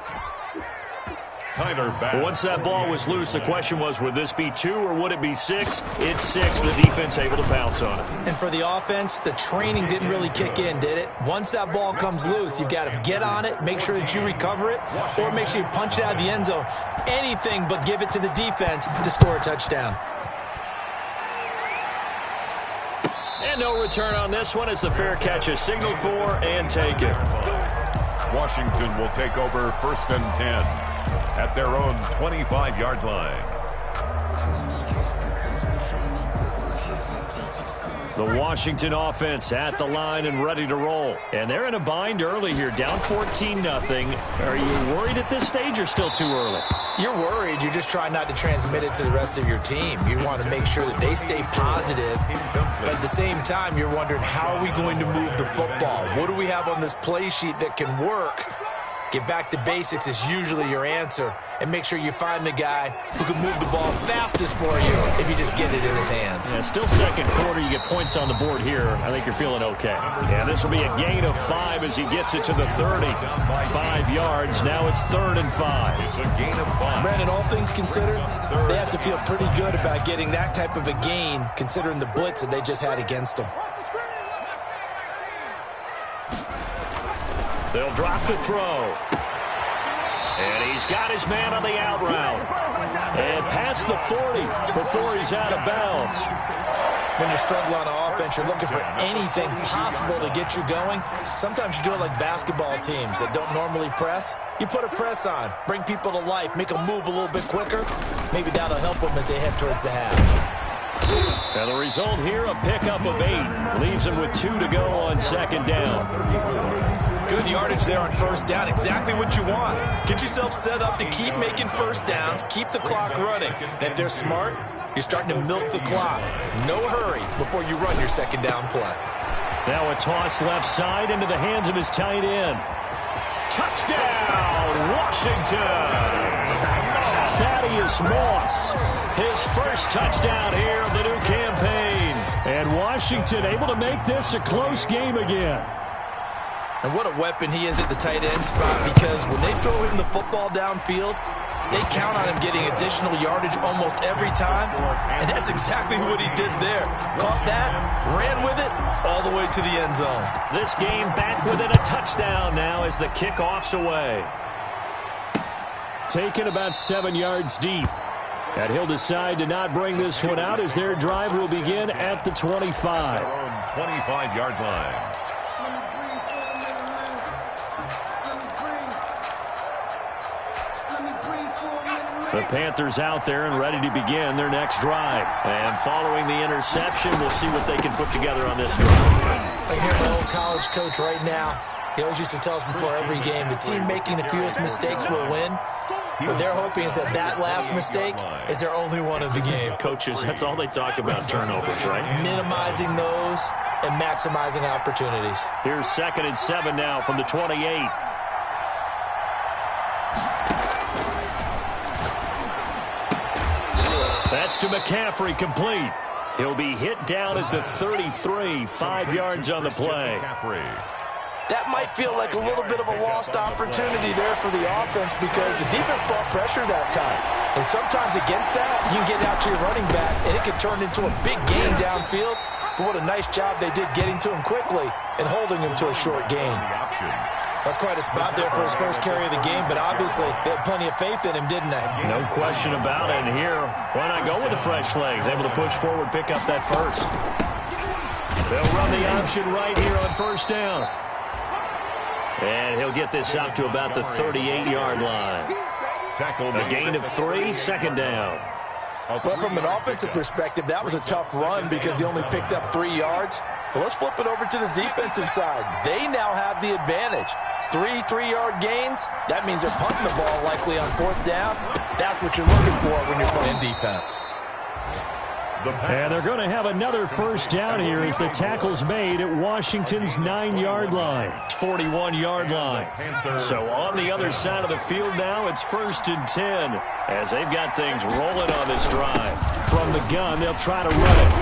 Once that ball was loose, the question was, would this be 2 or would it be 6? It's 6. The defense able to pounce on it. And for the offense, the training didn't really kick in, did it? Once that ball comes loose, you've got to get on it, make sure that you recover it, or make sure you punch it out of the end zone. Anything but give it to the defense to score a touchdown. And no return on this one as the fair catch is signaled for and taken. Washington will take over 1st and 10 at their own 25-yard line. The Washington offense at the line and ready to roll. And they're in a bind early here, down 14-0. Are you worried at this stage or still too early? You're worried. You're just trying not to transmit it to the rest of your team. You want to make sure that they stay positive. But at the same time, you're wondering, how are we going to move the football? What do we have on this play sheet that can work? Get back to basics is usually your answer. And make sure you find the guy who can move the ball fastest for you if you just get it in his hands. Yeah, still 2nd quarter. You get points on the board here. I think you're feeling okay. And this will be a gain of 5 as he gets it to the 30. 5 yards. Now it's 3rd and 5. It's a gain of 5. Brandon, all things considered, they have to feel pretty good about getting that type of a gain considering the blitz that they just had against them. They'll drop the throw. And he's got his man on the out route. And past the 40 before he's out of bounds. When you're struggling on offense, you're looking for anything possible to get you going. Sometimes you do it like basketball teams that don't normally press. You put a press on, bring people to life, make them move a little bit quicker. Maybe that'll help them as they head towards the half. And the result here, a pickup of 8. Leaves him with 2 to go on 2nd down. Good yardage there on 1st down. Exactly what you want. Get yourself set up to keep making 1st downs, keep the clock running. And if they're smart, you're starting to milk the clock. No hurry before you run your 2nd down play. Now a toss left side into the hands of his tight end. Touchdown, Washington! Thaddeus Moss, his first touchdown here of the new campaign. And Washington able to make this a close game again. And what a weapon he is at the tight end spot, because when they throw him the football downfield, they count on him getting additional yardage almost every time. And that's exactly what he did there. Caught that, ran with it, all the way to the end zone. This game back within a touchdown now as the kickoff's away. Taken about 7 yards deep. And he'll decide to not bring this one out as their drive will begin at the 25. 25-yard line. The Panthers out there and ready to begin their next drive. And following the interception, we'll see what they can put together on this drive. I hear my old college coach right now. He always used to tell us before every game, the team making the fewest mistakes will win. What they're hoping is that that last mistake is their only one of the game. Coaches, that's all they talk about, turnovers, right? Minimizing those and maximizing opportunities. Here's 2nd and 7 now from the 28. That's to McCaffrey, complete. He'll be hit down at the 33, 5 yards on the play. That might feel like a little bit of a lost opportunity there for the offense because the defense brought pressure that time. And sometimes against that, you can get out to your running back, and it can turn into a big gain downfield. But what a nice job they did getting to him quickly and holding him to a short gain. That's quite a spot there for his first carry of the game, but obviously they had plenty of faith in him, didn't they? No question about it. And here, why not go with the fresh legs? Able to push forward, pick up that first. They'll run the option right here on 1st down. And he'll get this up to about the 38-yard line. tackle. A gain of 3, second down. Well, from an offensive perspective, that was a tough run because he only picked up 3 yards. But let's flip it over to the defensive side. They now have the advantage. 3 3-yard gains, that means they're punting the ball likely on 4th down. That's what you're looking for when you're playing defense. And they're going to have another first down here as the tackle's made at Washington's 9-yard line. 41-yard line. So on the other side of the field now, it's 1st and 10 as they've got things rolling on this drive. From the gun, they'll try to run it.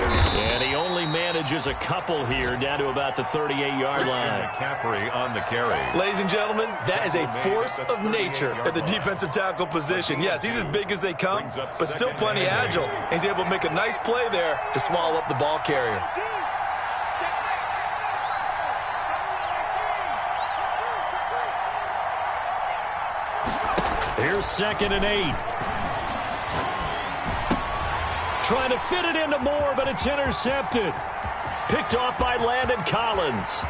And he only manages a couple here down to about the 38-yard line. McCaffrey on the carry. Ladies and gentlemen, that is a force of nature at the defensive tackle position. Yes, he's as big as they come, but still plenty agile. He's able to make a nice play there to swallow up the ball carrier. Here's 2nd and 8. Trying to fit it into Moore, but it's intercepted. Picked off by Landon Collins.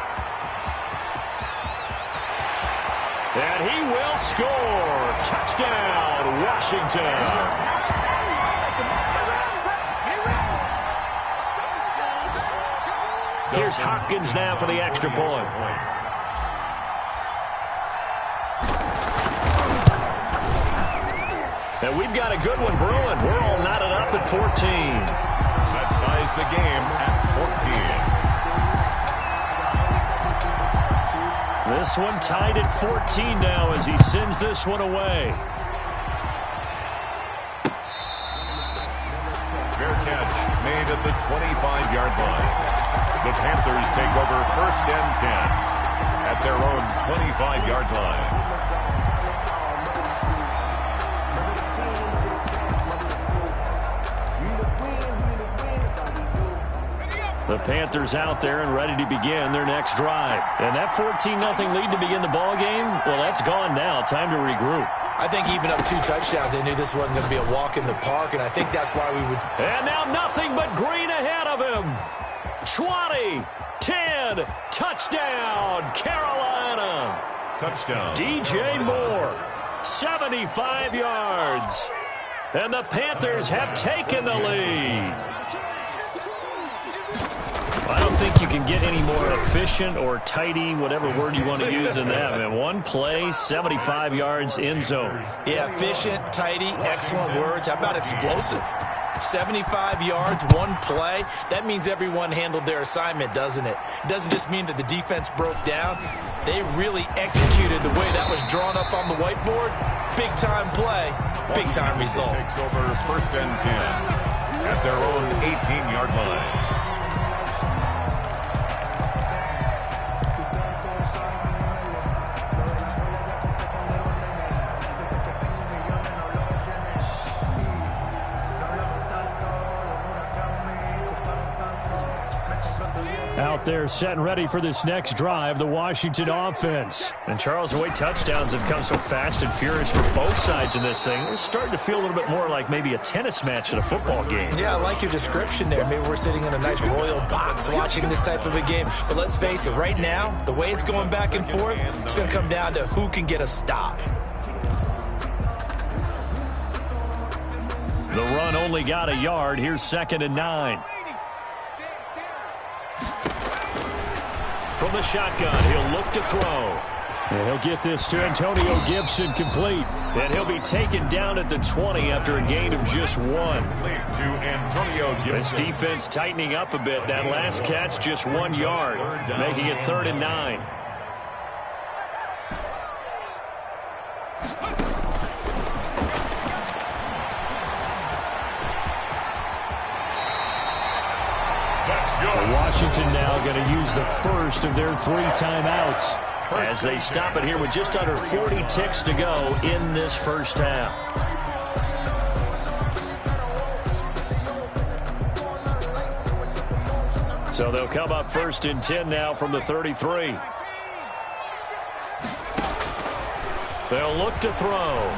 And he will score. Touchdown, Washington. Here's Hopkins now for the extra point. And we've got a good one brewing. We're all knotted up at 14. That ties the game at 14. This one tied at 14 now as he sends this one away. Fair catch made at the 25-yard line. The Panthers take over 1st and 10 at their own 25-yard line. The Panthers out there and ready to begin their next drive. And that 14-0 lead to begin the ball game, well, that's gone now. Time to regroup. I think even up 2 touchdowns, they knew this wasn't going to be a walk in the park, and I think that's why we would. And now nothing but green ahead of him. 20, 10, touchdown, Carolina. Touchdown. DJ Moore, 75 yards. And the Panthers have taken the lead. I don't think you can get any more efficient or tidy, whatever word you want to use in that. Man, one play, 75 yards, end zone. Yeah, efficient, tidy, excellent words. How about explosive? 75 yards, one play. That means everyone handled their assignment, doesn't it? It doesn't just mean that the defense broke down. They really executed the way that was drawn up on the whiteboard. Big-time play, big-time result. Takes over 1st and 10 at their own 18-yard line. Out there set and ready for this next drive, the Washington offense. And Charles, the way touchdowns have come so fast and furious for both sides in this thing, it's starting to feel a little bit more like maybe a tennis match at a football game. Yeah, I like your description there. Maybe we're sitting in a nice royal box watching this type of a game. But let's face it, right now, the way it's going back and forth, it's going to come down to who can get a stop. The run only got a yard. Here's 2nd and 9. From the shotgun, he'll look to throw. And he'll get this to Antonio Gibson complete. And he'll be taken down at the 20 after a gain of just 1. To Antonio Gibson. This defense tightening up a bit. That last catch, just 1 yard, making it 3rd and 9. Washington now going to use the first of their 3 timeouts as they stop it here with just under 40 ticks to go in this first half. So they'll come up 1st and 10 now from the 33. They'll look to throw.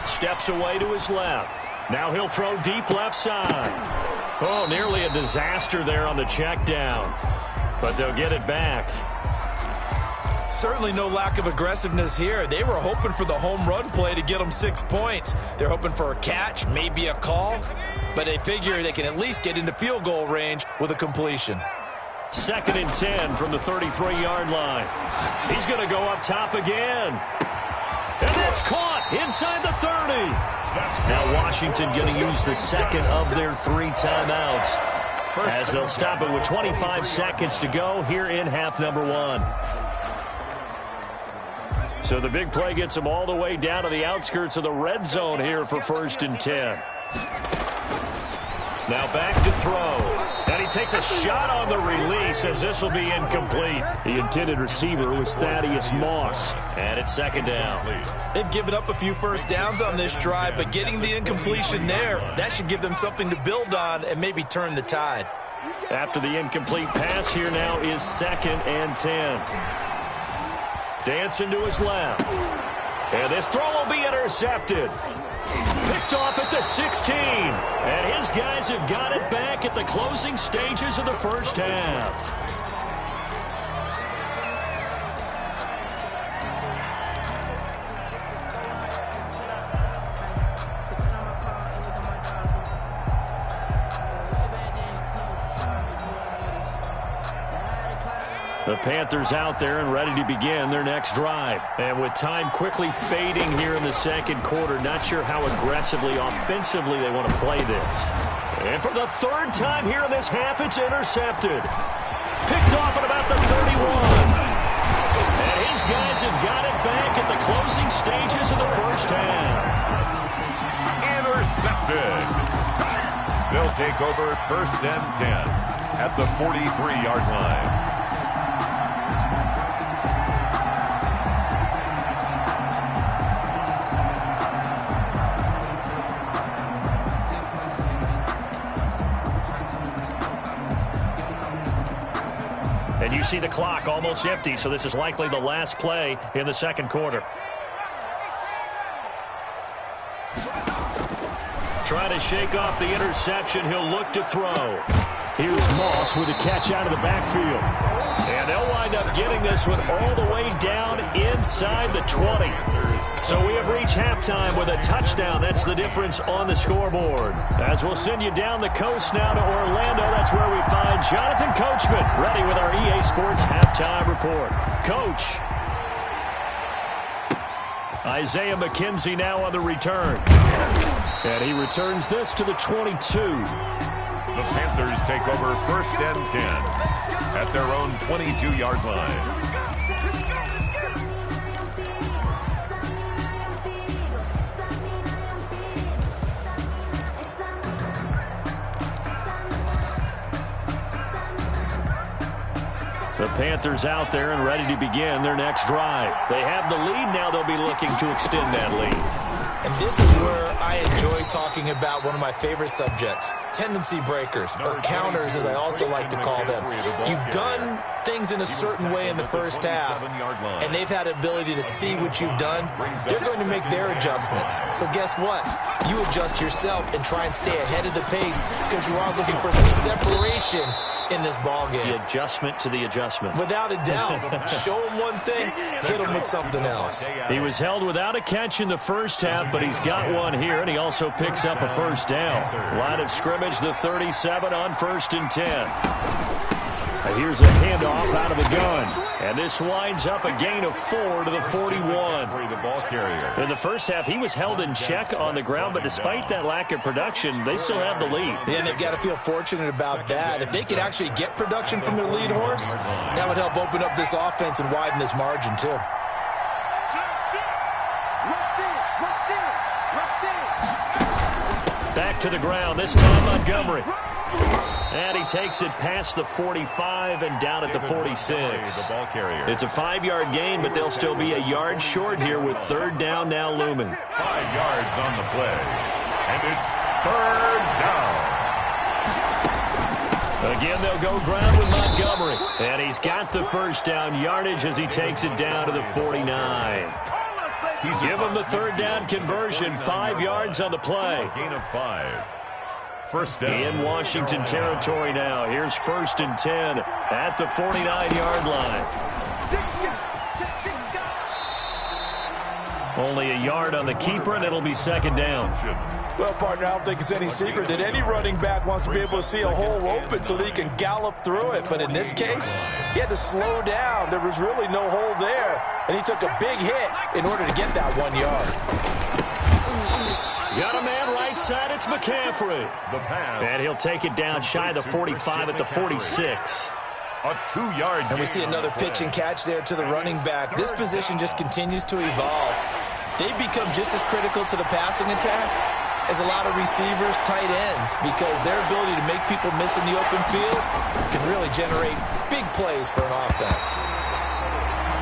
Steps away to his left. Now he'll throw deep left side. Oh, nearly a disaster there on the check down. But they'll get it back. Certainly no lack of aggressiveness here. They were hoping for the home run play to get them 6 points. They're hoping for a catch, maybe a call, but they figure they can at least get into field goal range with a completion. 2nd and 10 from the 33-yard line. He's going to go up top again. And that's caught inside the 30. Now Washington going to use the second of their 3 timeouts as they'll stop it with 25 seconds to go here in half number 1. So the big play gets them all the way down to the outskirts of the red zone here for 1st and 10. Now back to throw. And he takes a shot on the release as this will be incomplete. The intended receiver was Thaddeus Moss. And it's 2nd down. They've given up a few first downs on this drive, but getting the incompletion there, that should give them something to build on and maybe turn the tide. After the incomplete pass, here now is 2nd and 10. Dancing to his left. And this throw will be intercepted. Picked off at the 16. And his guys have got it back at the closing stages of the first half. The Panthers out there and ready to begin their next drive. And with time quickly fading here in the 2nd quarter, not sure how aggressively, offensively they want to play this. And for the 3rd time here in this half, it's intercepted. Picked off at about the 31. And his guys have got it back at the closing stages of the first half. Intercepted. They'll take over 1st and 10 at the 43-yard line. And you see the clock almost empty, so this is likely the last play in the 2nd quarter. Trying to shake off the interception. He'll look to throw. Here's Moss with a catch out of the backfield. And they'll wind up getting this one all the way down inside the 20. So we have reached halftime with a touchdown. That's the difference on the scoreboard. As we'll send you down the coast now to Orlando, that's where we find Jonathan Coachman, ready with our EA Sports Halftime Report. Coach. Isaiah McKenzie now on the return. And he returns this to the 22. The Panthers take over 1st and 10 at their own 22-yard line. The Panthers out there and ready to begin their next drive. They have the lead. Now they'll be looking to extend that lead. And this is where I enjoy talking about one of my favorite subjects, tendency breakers, or counters as I also like to call them. You've done things in a certain way in the first half, and they've had the ability to see what you've done. They're going to make their adjustments. So guess what? You adjust yourself and try and stay ahead of the pace because you are looking for some separation in this ball game. The adjustment to the adjustment. Without a doubt. Show him one thing, hit him with something else. He was held without a catch in the first half, but he's got one here, and he also picks up a first down. Line of scrimmage, the 37 on 1st and 10. Here's a handoff out of the gun. And this winds up a gain of 4 to the 41. In the first half, he was held in check on the ground, but despite that lack of production, they still have the lead. Yeah, and they've got to feel fortunate about that. If they could actually get production from their lead horse, that would help open up this offense and widen this margin, too. Back to the ground, this time Montgomery. And he takes it past the 45 and down at the 46. It's a 5-yard gain, but they'll still be a yard short here with 3rd down now looming. 5 yards on the play. And it's 3rd down. Again, they'll go ground with Montgomery. And he's got the first down yardage as he takes it down to the 49. Give him the 3rd down conversion. 5 yards on the play. Gain of 5. First down. In Washington territory now. Here's 1st and 10 at the 49-yard line. Only a yard on the keeper, and it'll be second down. Well, partner, I don't think it's any secret that any running back wants to be able to see a hole open so that he can gallop through it. But in this case, he had to slow down. There was really no hole there, and he took a big hit in order to get that 1 yard. Got a man right side. It's McCaffrey. And he'll take it down shy of the 45 at the 46. A 2-yard gain. And we see another pitch and catch there to the running back. This position just continues to evolve. They've become just as critical to the passing attack as a lot of receivers, tight ends, because their ability to make people miss in the open field can really generate big plays for an offense.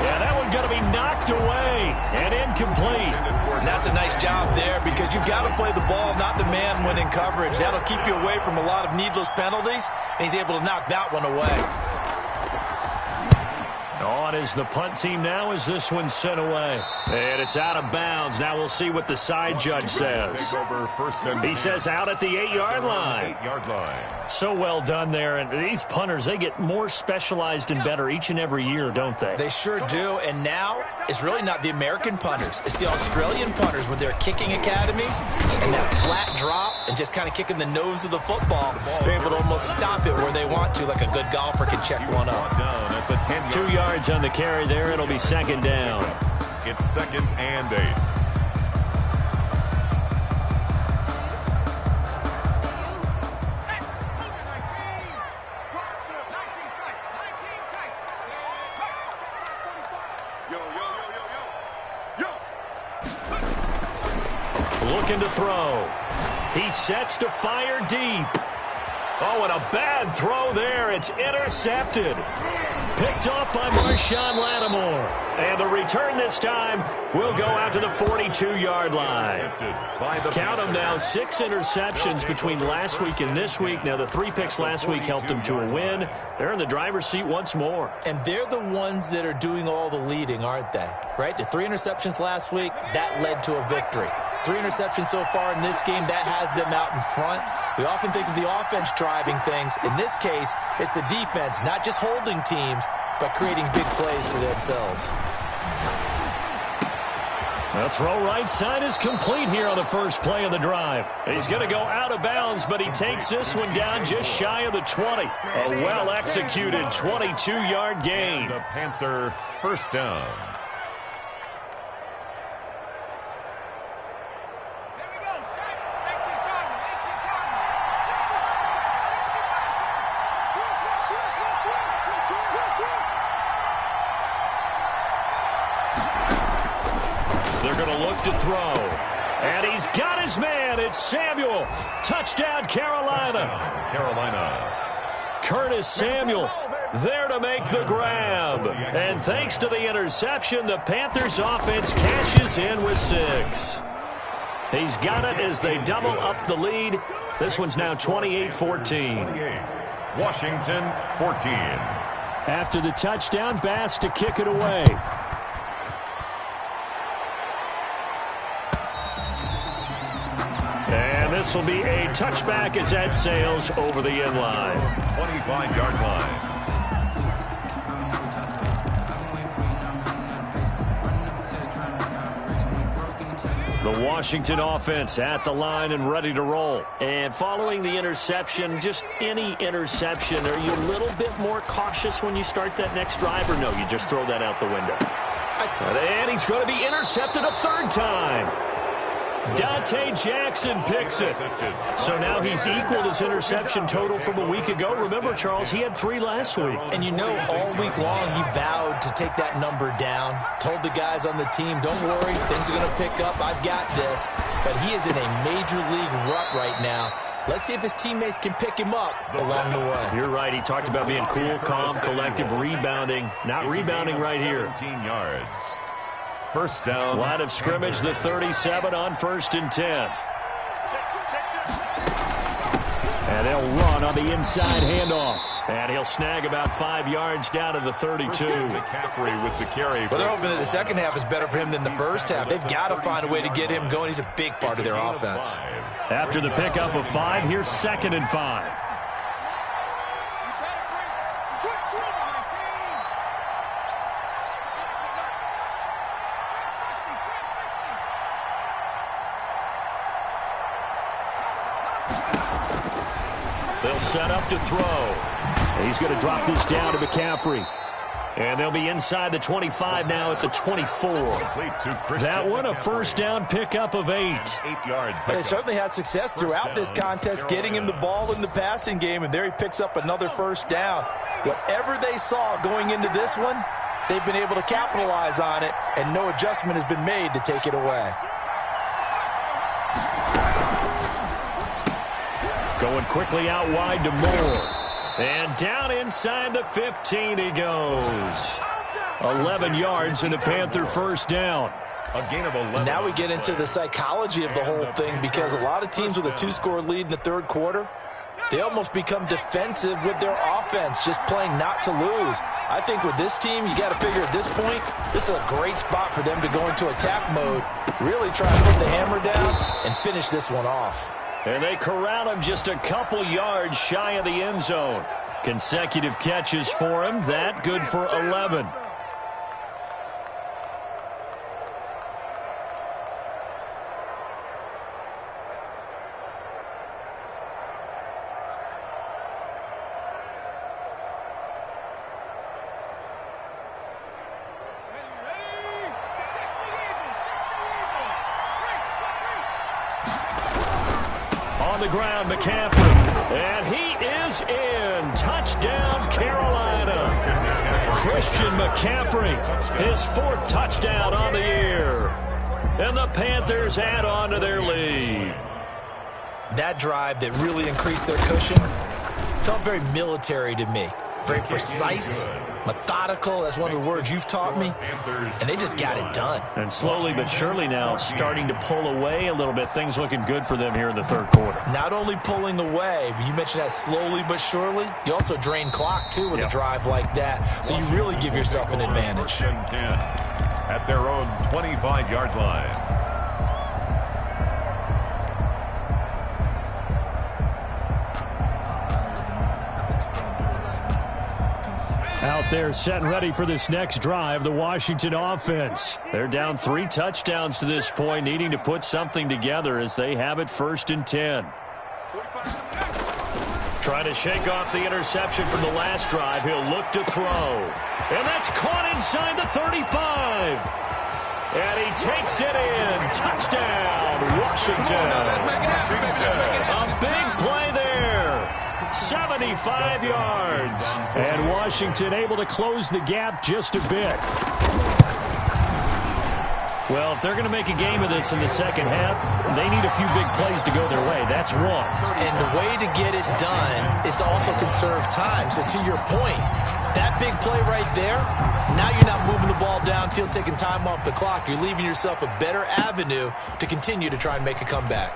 Yeah, that one's going to be knocked away and incomplete. And that's a nice job there because you've got to play the ball, not the man when in coverage. That'll keep you away from a lot of needless penalties, and he's able to knock that one away. On is the punt team now as this one's sent away. And it's out of bounds. Now we'll see what the side judge says. He says out at the 8-yard line. So well done there. And these punters, they get more specialized and better each and every year, don't they? They sure do. And now it's really not the American punters. It's the Australian punters with their kicking academies and that flat drop and just kind of kicking the nose of the football. They're able to almost stop it where they want to, like a good golfer can check one up. 2 yards on the carry there. It'll be second down. It's 2nd and 8. Looking to throw. He sets to fire deep. Oh, and a bad throw there. It's intercepted. Picked off by Marshawn Lattimore. And the return this time will go out to the 42-yard line. Count them now, 6 interceptions between last week and this week. Now, the 3 picks last week helped them to a win. They're in the driver's seat once more. And they're the ones that are doing all the leading, aren't they? Right? The 3 interceptions last week, that led to a victory. 3 interceptions so far in this game, that has them out in front. We often think of the offense driving things. In this case, it's the defense, not just holding teams, but creating big plays for themselves. The throw right side is complete here on the first play of the drive. He's going to go out of bounds, but he takes this one down just shy of the 20. A well-executed 22-yard gain. The Panther first down. They're going to look to throw. And he's got his man. It's Samuel. Touchdown, Carolina. Curtis Samuel there to make the grab. And thanks to the interception, the Panthers offense cashes in with 6. He's got it as they double up the lead. This one's now 28-14. Washington 14. After the touchdown, Bass to kick it away. And this will be a touchback as that sails over the end line. 25-yard line. The Washington offense at the line and ready to roll. And following the interception, just any interception, are you a little bit more cautious when you start that next drive, or no, you just throw that out the window? And he's going to be intercepted a 3rd time. Dante Jackson picks it. So now he's equaled his interception total from a week ago. Remember, Charles, he had 3 last week. And you know, all week long he vowed to take that number down. Told the guys on the team, don't worry, things are going to pick up. I've got this. But he is in a major league rut right now. Let's see if his teammates can pick him up along the way. You're right. He talked about being cool, calm, collective, rebounding. Not rebounding right here. 17 yards. First down. Line of scrimmage, the 37 on 1st and 10. And they'll run on the inside handoff. And he'll snag about 5 yards down to the 32. McCaffrey with the carry. Well, they're hoping that the second half is better for him than the first half. They've got to find a way to get him going. He's a big part of their offense. After the pickup of 5, here's 2nd and 5. They'll set up to throw. He's going to drop this down to McCaffrey. And they'll be inside the 25 now at the 24. That one a first down pickup of 8. They certainly had success throughout this contest getting him the ball in the passing game, and there he picks up another first down. Whatever they saw going into this one, they've been able to capitalize on it, and no adjustment has been made to take it away. Going quickly out wide to Moore. And down inside the 15 he goes. 11 yards and a Panther first down. A gain of 11. Now we get into the psychology of the whole thing, because a lot of teams with a 2-score lead in the third quarter, they almost become defensive with their offense, just playing not to lose. I think with this team, you got to figure at this point, this is a great spot for them to go into attack mode, really try to put the hammer down and finish this one off. And they corral him just a couple yards shy of the end zone. Consecutive catches for him. That good for 11. On the ground, McCaffrey. And he is in. Touchdown, Carolina. Christian McCaffrey, his 4th touchdown on the year. And the Panthers add on to their lead. That drive that really increased their cushion felt very military to me. Very precise, methodical. That's one of the words you've taught me. And they just got it done. And slowly but surely now starting to pull away a little bit. Things looking good for them here in the third quarter. Not only pulling away, but you mentioned that slowly but surely. You also drain clock, too, with a drive like that. So you really give yourself an advantage. At their own 25-yard line. Out there set and ready for this next drive, the Washington offense. They're down 3 touchdowns to this point, needing to put something together as they have it 1st and 10. Trying to shake off the interception from the last drive. He'll look to throw. And that's caught inside the 35. And he takes it in. Touchdown, Washington. A big play there. 75 yards. And Washington able to close the gap just a bit. Well, if they're going to make a game of this in the second half, they need a few big plays to go their way. That's one. And the way to get it done is to also conserve time. So to your point, that big play right there, now you're not moving the ball downfield, taking time off the clock. You're leaving yourself a better avenue to continue to try and make a comeback.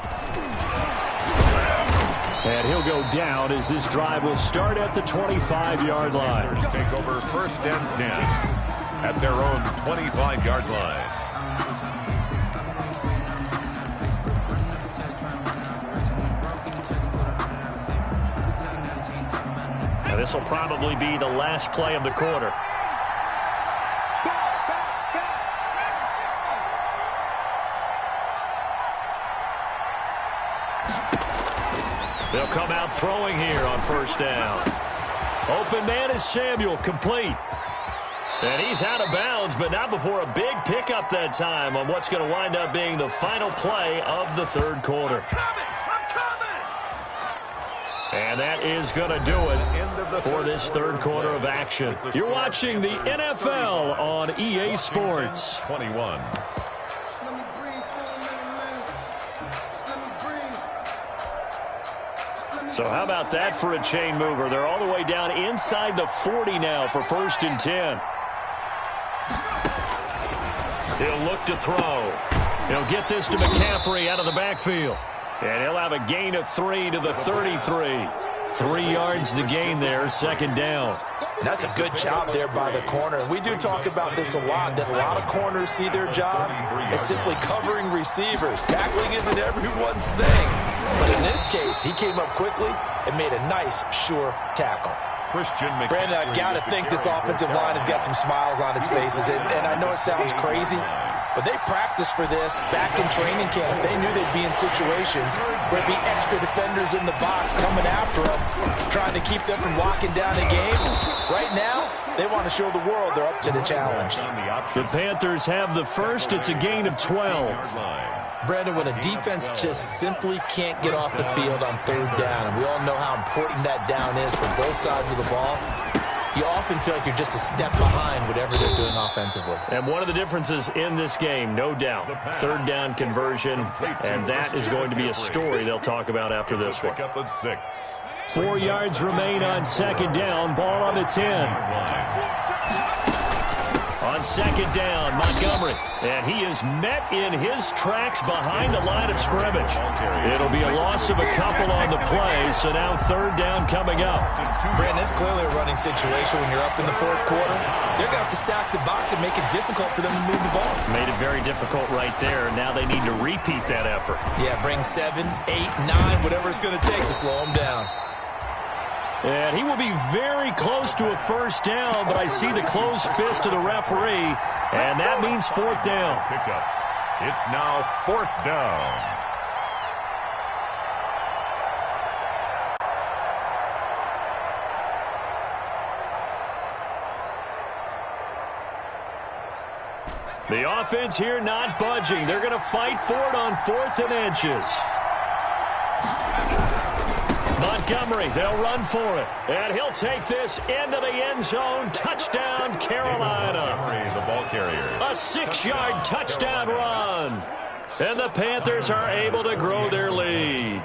And he'll go down as this drive will start at the 25-yard line. Take over 1st and 10 at their own 25-yard line. And this will probably be the last play of the quarter. They'll come out throwing here on 1st down. Open man is Samuel, complete. And he's out of bounds, but not before a big pickup that time on what's going to wind up being the final play of the third quarter. And that is going to do it for this third quarter of action. You're watching the NFL on EA Sports. 21. So how about that for a chain mover? They're all the way down inside the 40 now for 1st and 10. He'll look to throw. He'll get this to McCaffrey out of the backfield. And he'll have a gain of 3 to the 33. 3 yards the gain there, 2nd down. And that's a good job there by the corner. And we do talk about this a lot, that a lot of corners see their job as simply covering receivers. Tackling isn't everyone's thing. But in this case, he came up quickly and made a nice, sure tackle. Brandon, I've got to think this offensive line has got some smiles on its faces. And I know it sounds crazy, But they practiced for this back in training camp. They knew they'd be in situations where there'd be extra defenders in the box coming after them, trying to keep them from locking down a game. Right now, they want to show the world they're up to the challenge. The Panthers have the first. It's a gain of 12. Brandon, when a defense just simply can't get off the field on third down, and we all know how important that down is for both sides of the ball, you often feel like you're just a step behind whatever they're doing offensively. And one of the differences in this game, no doubt, third down conversion, and that is going to be a story they'll talk about after this one. 4 yards remain on second down, ball on the 10. On second down, Montgomery, and he is met in his tracks behind the line of scrimmage. It'll be a loss of a couple on the play, so now third down coming up. Brandon, it's clearly a running situation when you're up in the fourth quarter. They're going to have to stack the box and make it difficult for them to move the ball. Made it very difficult right there. Now they need to repeat that effort. Yeah, bring 7, 8, 9, whatever it's going to take to slow them down. And he will be very close to a first down, but I see the closed fist of the referee, and that means fourth down. Pickup. It's now fourth down. The offense here not budging. They're going to fight for it on 4th and inches. Montgomery, they'll run for it. And he'll take this into the end zone. Touchdown, Carolina. The ball carrier. A 6-yard touchdown run. And the Panthers are able to grow their lead.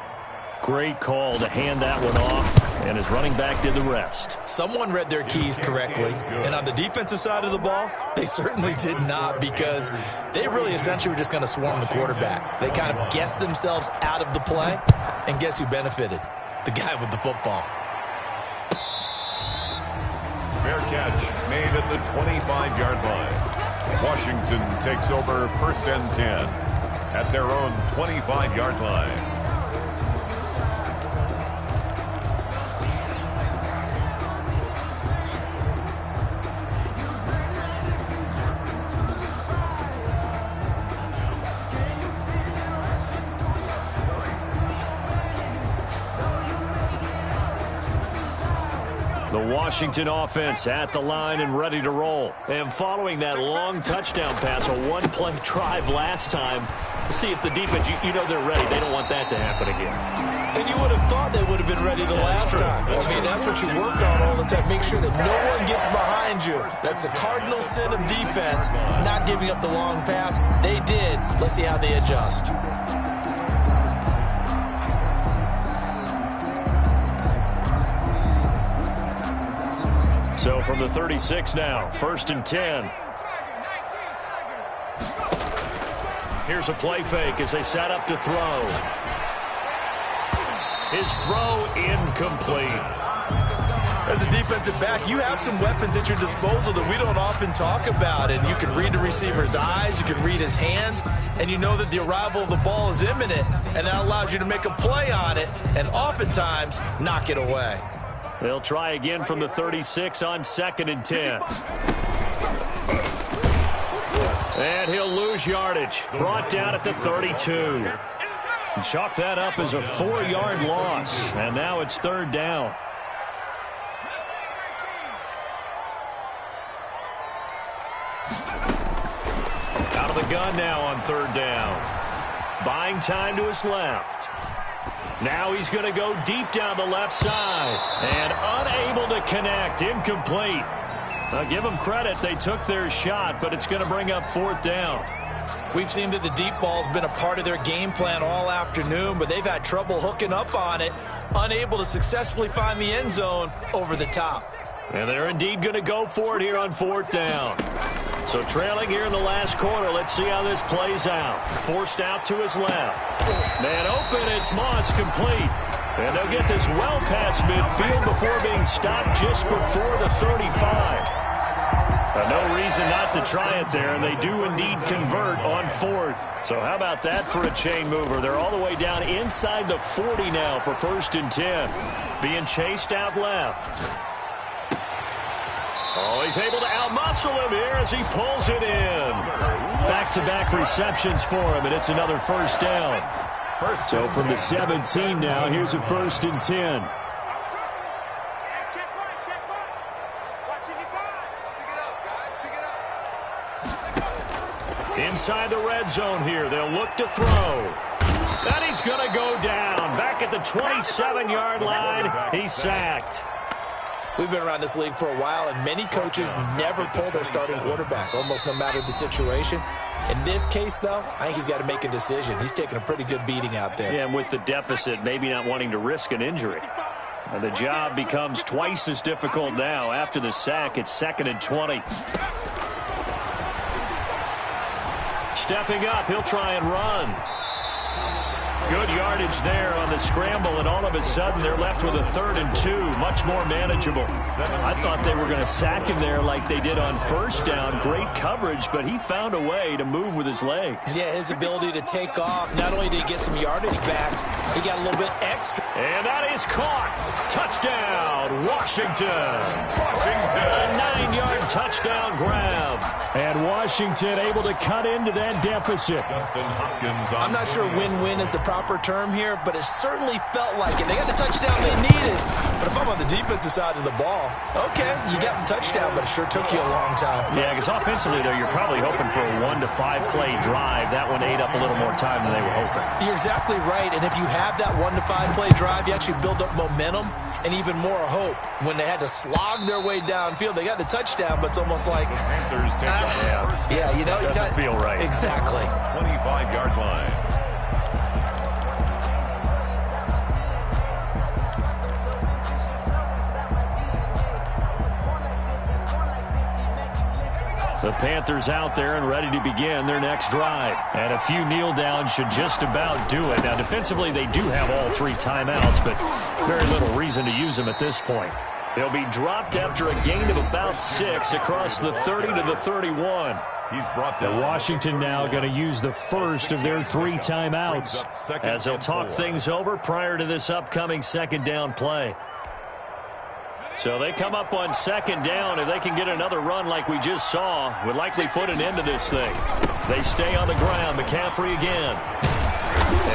Great call to hand that one off, and his running back did the rest. Someone read their keys correctly, and on the defensive side of the ball, they certainly did not, because they really essentially were just going to swarm the quarterback. They kind of guessed themselves out of the play, and guess who benefited? The guy with the football. Fair catch made at the 25-yard line. Washington takes over first and 10 at their own 25-yard line. The Washington offense at the line and ready to roll. And following that long touchdown pass, a one-play drive last time, see if the defense, you know they're ready. They don't want that to happen again. And you would have thought they would have been ready the last time. I mean, that's what you work on all the time. Make sure that no one gets behind you. That's the cardinal sin of defense, not giving up the long pass. They did. Let's see how they adjust. So from the 36 now, first and 10. Here's a play fake as they set up to throw. His throw incomplete. As a defensive back, you have some weapons at your disposal that we don't often talk about. And you can read the receiver's eyes, you can read his hands, and you know that the arrival of the ball is imminent. And that allows you to make a play on it and oftentimes knock it away. They'll try again from the 36 on second and 10. And he'll lose yardage. Brought down at the 32. Chalk that up as a 4-yard loss. And now it's third down. Out of the gun now on third down. Buying time to his left. Now he's going to go deep down the left side. And unable to connect. Incomplete. Now give them credit. They took their shot, but it's going to bring up fourth down. We've seen that the deep ball's been a part of their game plan all afternoon, but they've had trouble hooking up on it. Unable to successfully find the end zone over the top. And they're indeed going to go for it here on fourth down. So trailing here in the last quarter, let's see how this plays out. Forced out to his left. Man open, it's Moss, complete. And they'll get this well past midfield before being stopped just before the 35. No reason not to try it there, and they do indeed convert on fourth. So how about that for a chain mover? They're all the way down inside the 40 now for first and 10. Being chased out left. Oh, he's able to outmuscle him here as he pulls it in. Back-to-back receptions for him, and it's another first down. So from the 17 now, here's a 1st and 10. Inside the red zone here, they'll look to throw. And he's going to go down. Back at the 27-yard line, he's sacked. We've been around this league for a while, and many coaches never pull their starting quarterback, almost no matter the situation. In this case, though, I think he's got to make a decision. He's taking a pretty good beating out there. Yeah, and with the deficit, maybe not wanting to risk an injury. And the job becomes twice as difficult now. After the sack, it's 2nd and 20. Stepping up, he'll try and run. Good yardage there on the scramble, and all of a sudden they're left with a 3rd and 2, much more manageable. I thought they were going to sack him there like they did on 1st down. Great coverage, but he found a way to move with his legs. Yeah, his ability to take off. Not only did he get some yardage back, he got a little bit extra. And that is caught. Touchdown, Washington. A 9-yard touchdown grab. And Washington able to cut into that deficit. I'm not sure win-win is the proper term here, but it certainly felt like it. They got the touchdown they needed. But if I'm on the defensive side of the ball, okay, you got the touchdown, but it sure took you a long time. Yeah, because offensively, though, you're probably hoping for a 1 to 5 play drive. That one ate up a little more time than they were hoping. You're exactly right, and if you have that 1 to 5 play drive, you actually build up momentum and even more hope. When they had to slog their way downfield, they got the touchdown, but it's almost like, yeah, you know, it doesn't feel right. Exactly. 25-yard line. The Panthers out there and ready to begin their next drive. And a few kneel downs should just about do it. Now, defensively, they do have all 3 timeouts, but very little reason to use them at this point. They'll be dropped after a gain of about 6 across the 30 to the 31. He's brought down. Washington now going to use the first of their 3 timeouts as they'll talk things over prior to this upcoming 2nd down play. So they come up on 2nd down. If they can get another run like we just saw, would likely put an end to this thing. They stay on the ground. McCaffrey again.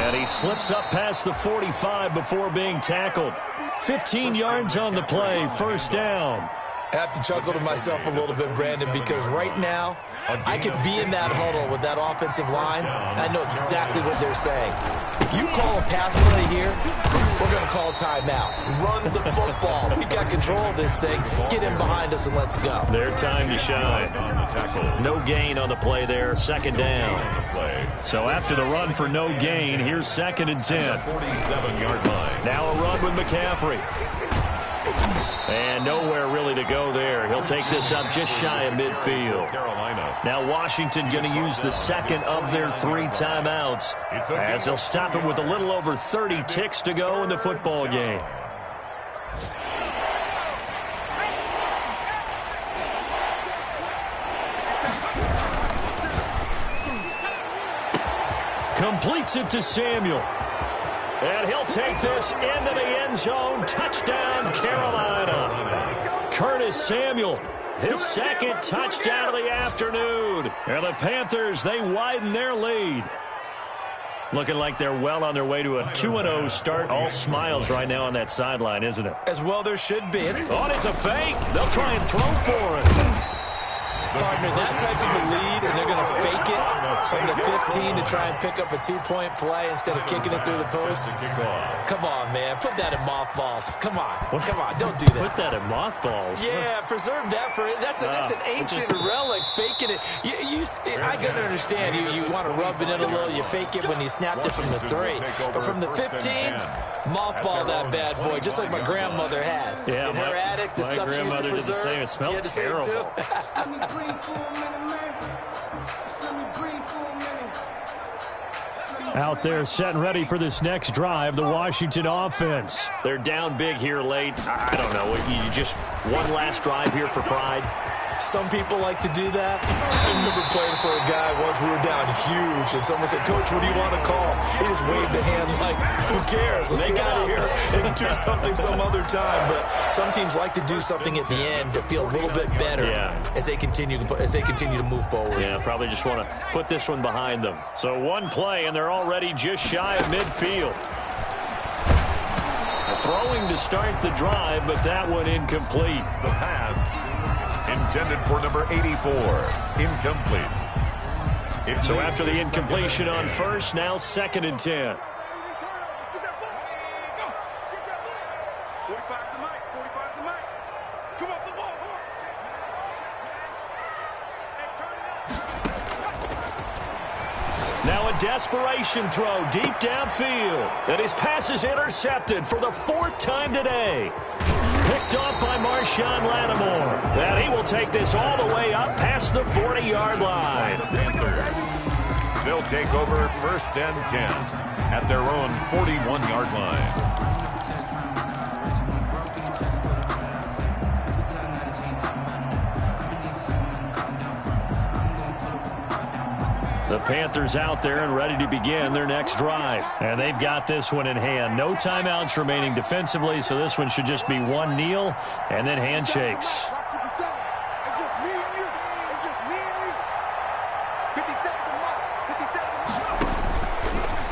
And he slips up past the 45 before being tackled. 15 yards on the play, 1st down. I have to chuckle to myself a little bit, Brandon, because right now I could be in that huddle with that offensive line, and I know exactly what they're saying. If you call a pass play here, we're going to call a timeout. Run the football. We've got control of this thing. Get in behind us and let's go. Their time to shine. No gain on the play there, 2nd down. So after the run for no gain, here's 2nd and 10. 47-yard line. Now a run with McCaffrey. And nowhere really to go there. He'll take this up just shy of midfield. Now Washington going to use the 2nd of their 3 timeouts as they'll stop it with a little over 30 ticks to go in the football game. Completes it to Samuel. And he'll take this into the end zone. Touchdown, Carolina. Curtis Samuel, his 2nd touchdown of the afternoon. And the Panthers, they widen their lead. Looking like they're well on their way to a 2-0 start. All smiles right now on that sideline, isn't it? As well there should be. Oh, it's a fake. They'll try and throw for it. Partner, that type of a lead, and they're going to fake it from the 15 to try and pick up a 2-point play instead of kicking it through the post. Come on, man. Put that in mothballs. Come on. Come on. Don't do that. Put that in mothballs? Yeah, preserve that for it. That's an ancient relic, faking it. I can understand. You want to rub it in a little. You fake it when you snapped it from the 3. But from the 15, mothball that bad boy, just like my grandmother had. Yeah, in her attic, the stuff she used to preserve. Did the same. It smelled terrible. Out there set and ready for this next drive, the Washington offense. They're down big here late. I don't know. You just one last drive here for pride? Some people like to do that. I remember playing for a guy once. We were down huge, and someone said, "Coach, what do you want to call?" He just waved a hand like, "Who cares? Let's get out of here and do something some other time." But some teams like to do something at the end to feel a little bit better as they continue to move forward. Yeah, probably just want to put this one behind them. So one play, and they're already just shy of midfield. Throwing to start the drive, but that one incomplete. The pass intended for number 84, incomplete. So after the incompletion on first, now 2nd and 10. Now a desperation throw deep downfield. And his pass is intercepted for the 4th time today. Picked off by Marshawn Lattimore. And he will take this all the way up past the 40-yard line. They'll take over 1st and 10 at their own 41-yard line. The Panthers out there and ready to begin their next drive. And they've got this one in hand. No timeouts remaining defensively, so this one should just be one kneel and then handshakes.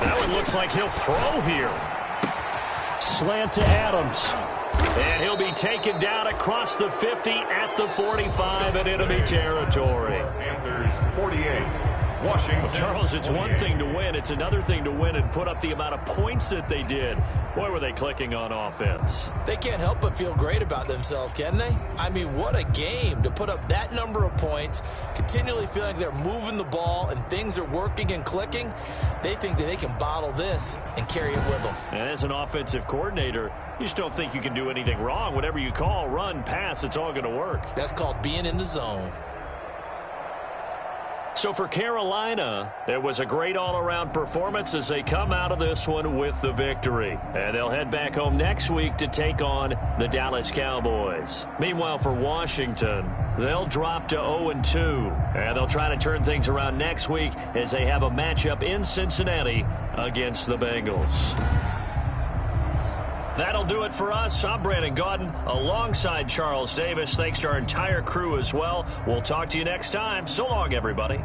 That one looks like he'll throw here. Slant to Adams. And he'll be taken down across the 50 at the 45 in enemy territory. Panthers 48. Washington. Well, Charles, it's one thing to win. It's another thing to win and put up the amount of points that they did. Boy, were they clicking on offense. They can't help but feel great about themselves, can they? I mean, what a game to put up that number of points, continually feeling like they're moving the ball and things are working and clicking. They think that they can bottle this and carry it with them. And as an offensive coordinator, you just don't think you can do anything wrong. Whatever you call, run, pass, it's all going to work. That's called being in the zone. So for Carolina, it was a great all-around performance as they come out of this one with the victory. And they'll head back home next week to take on the Dallas Cowboys. Meanwhile, for Washington, they'll drop to 0-2. And they'll try to turn things around next week as they have a matchup in Cincinnati against the Bengals. That'll do it for us. I'm Brandon Gaudin alongside Charles Davis. Thanks to our entire crew as well. We'll talk to you next time. So long, everybody.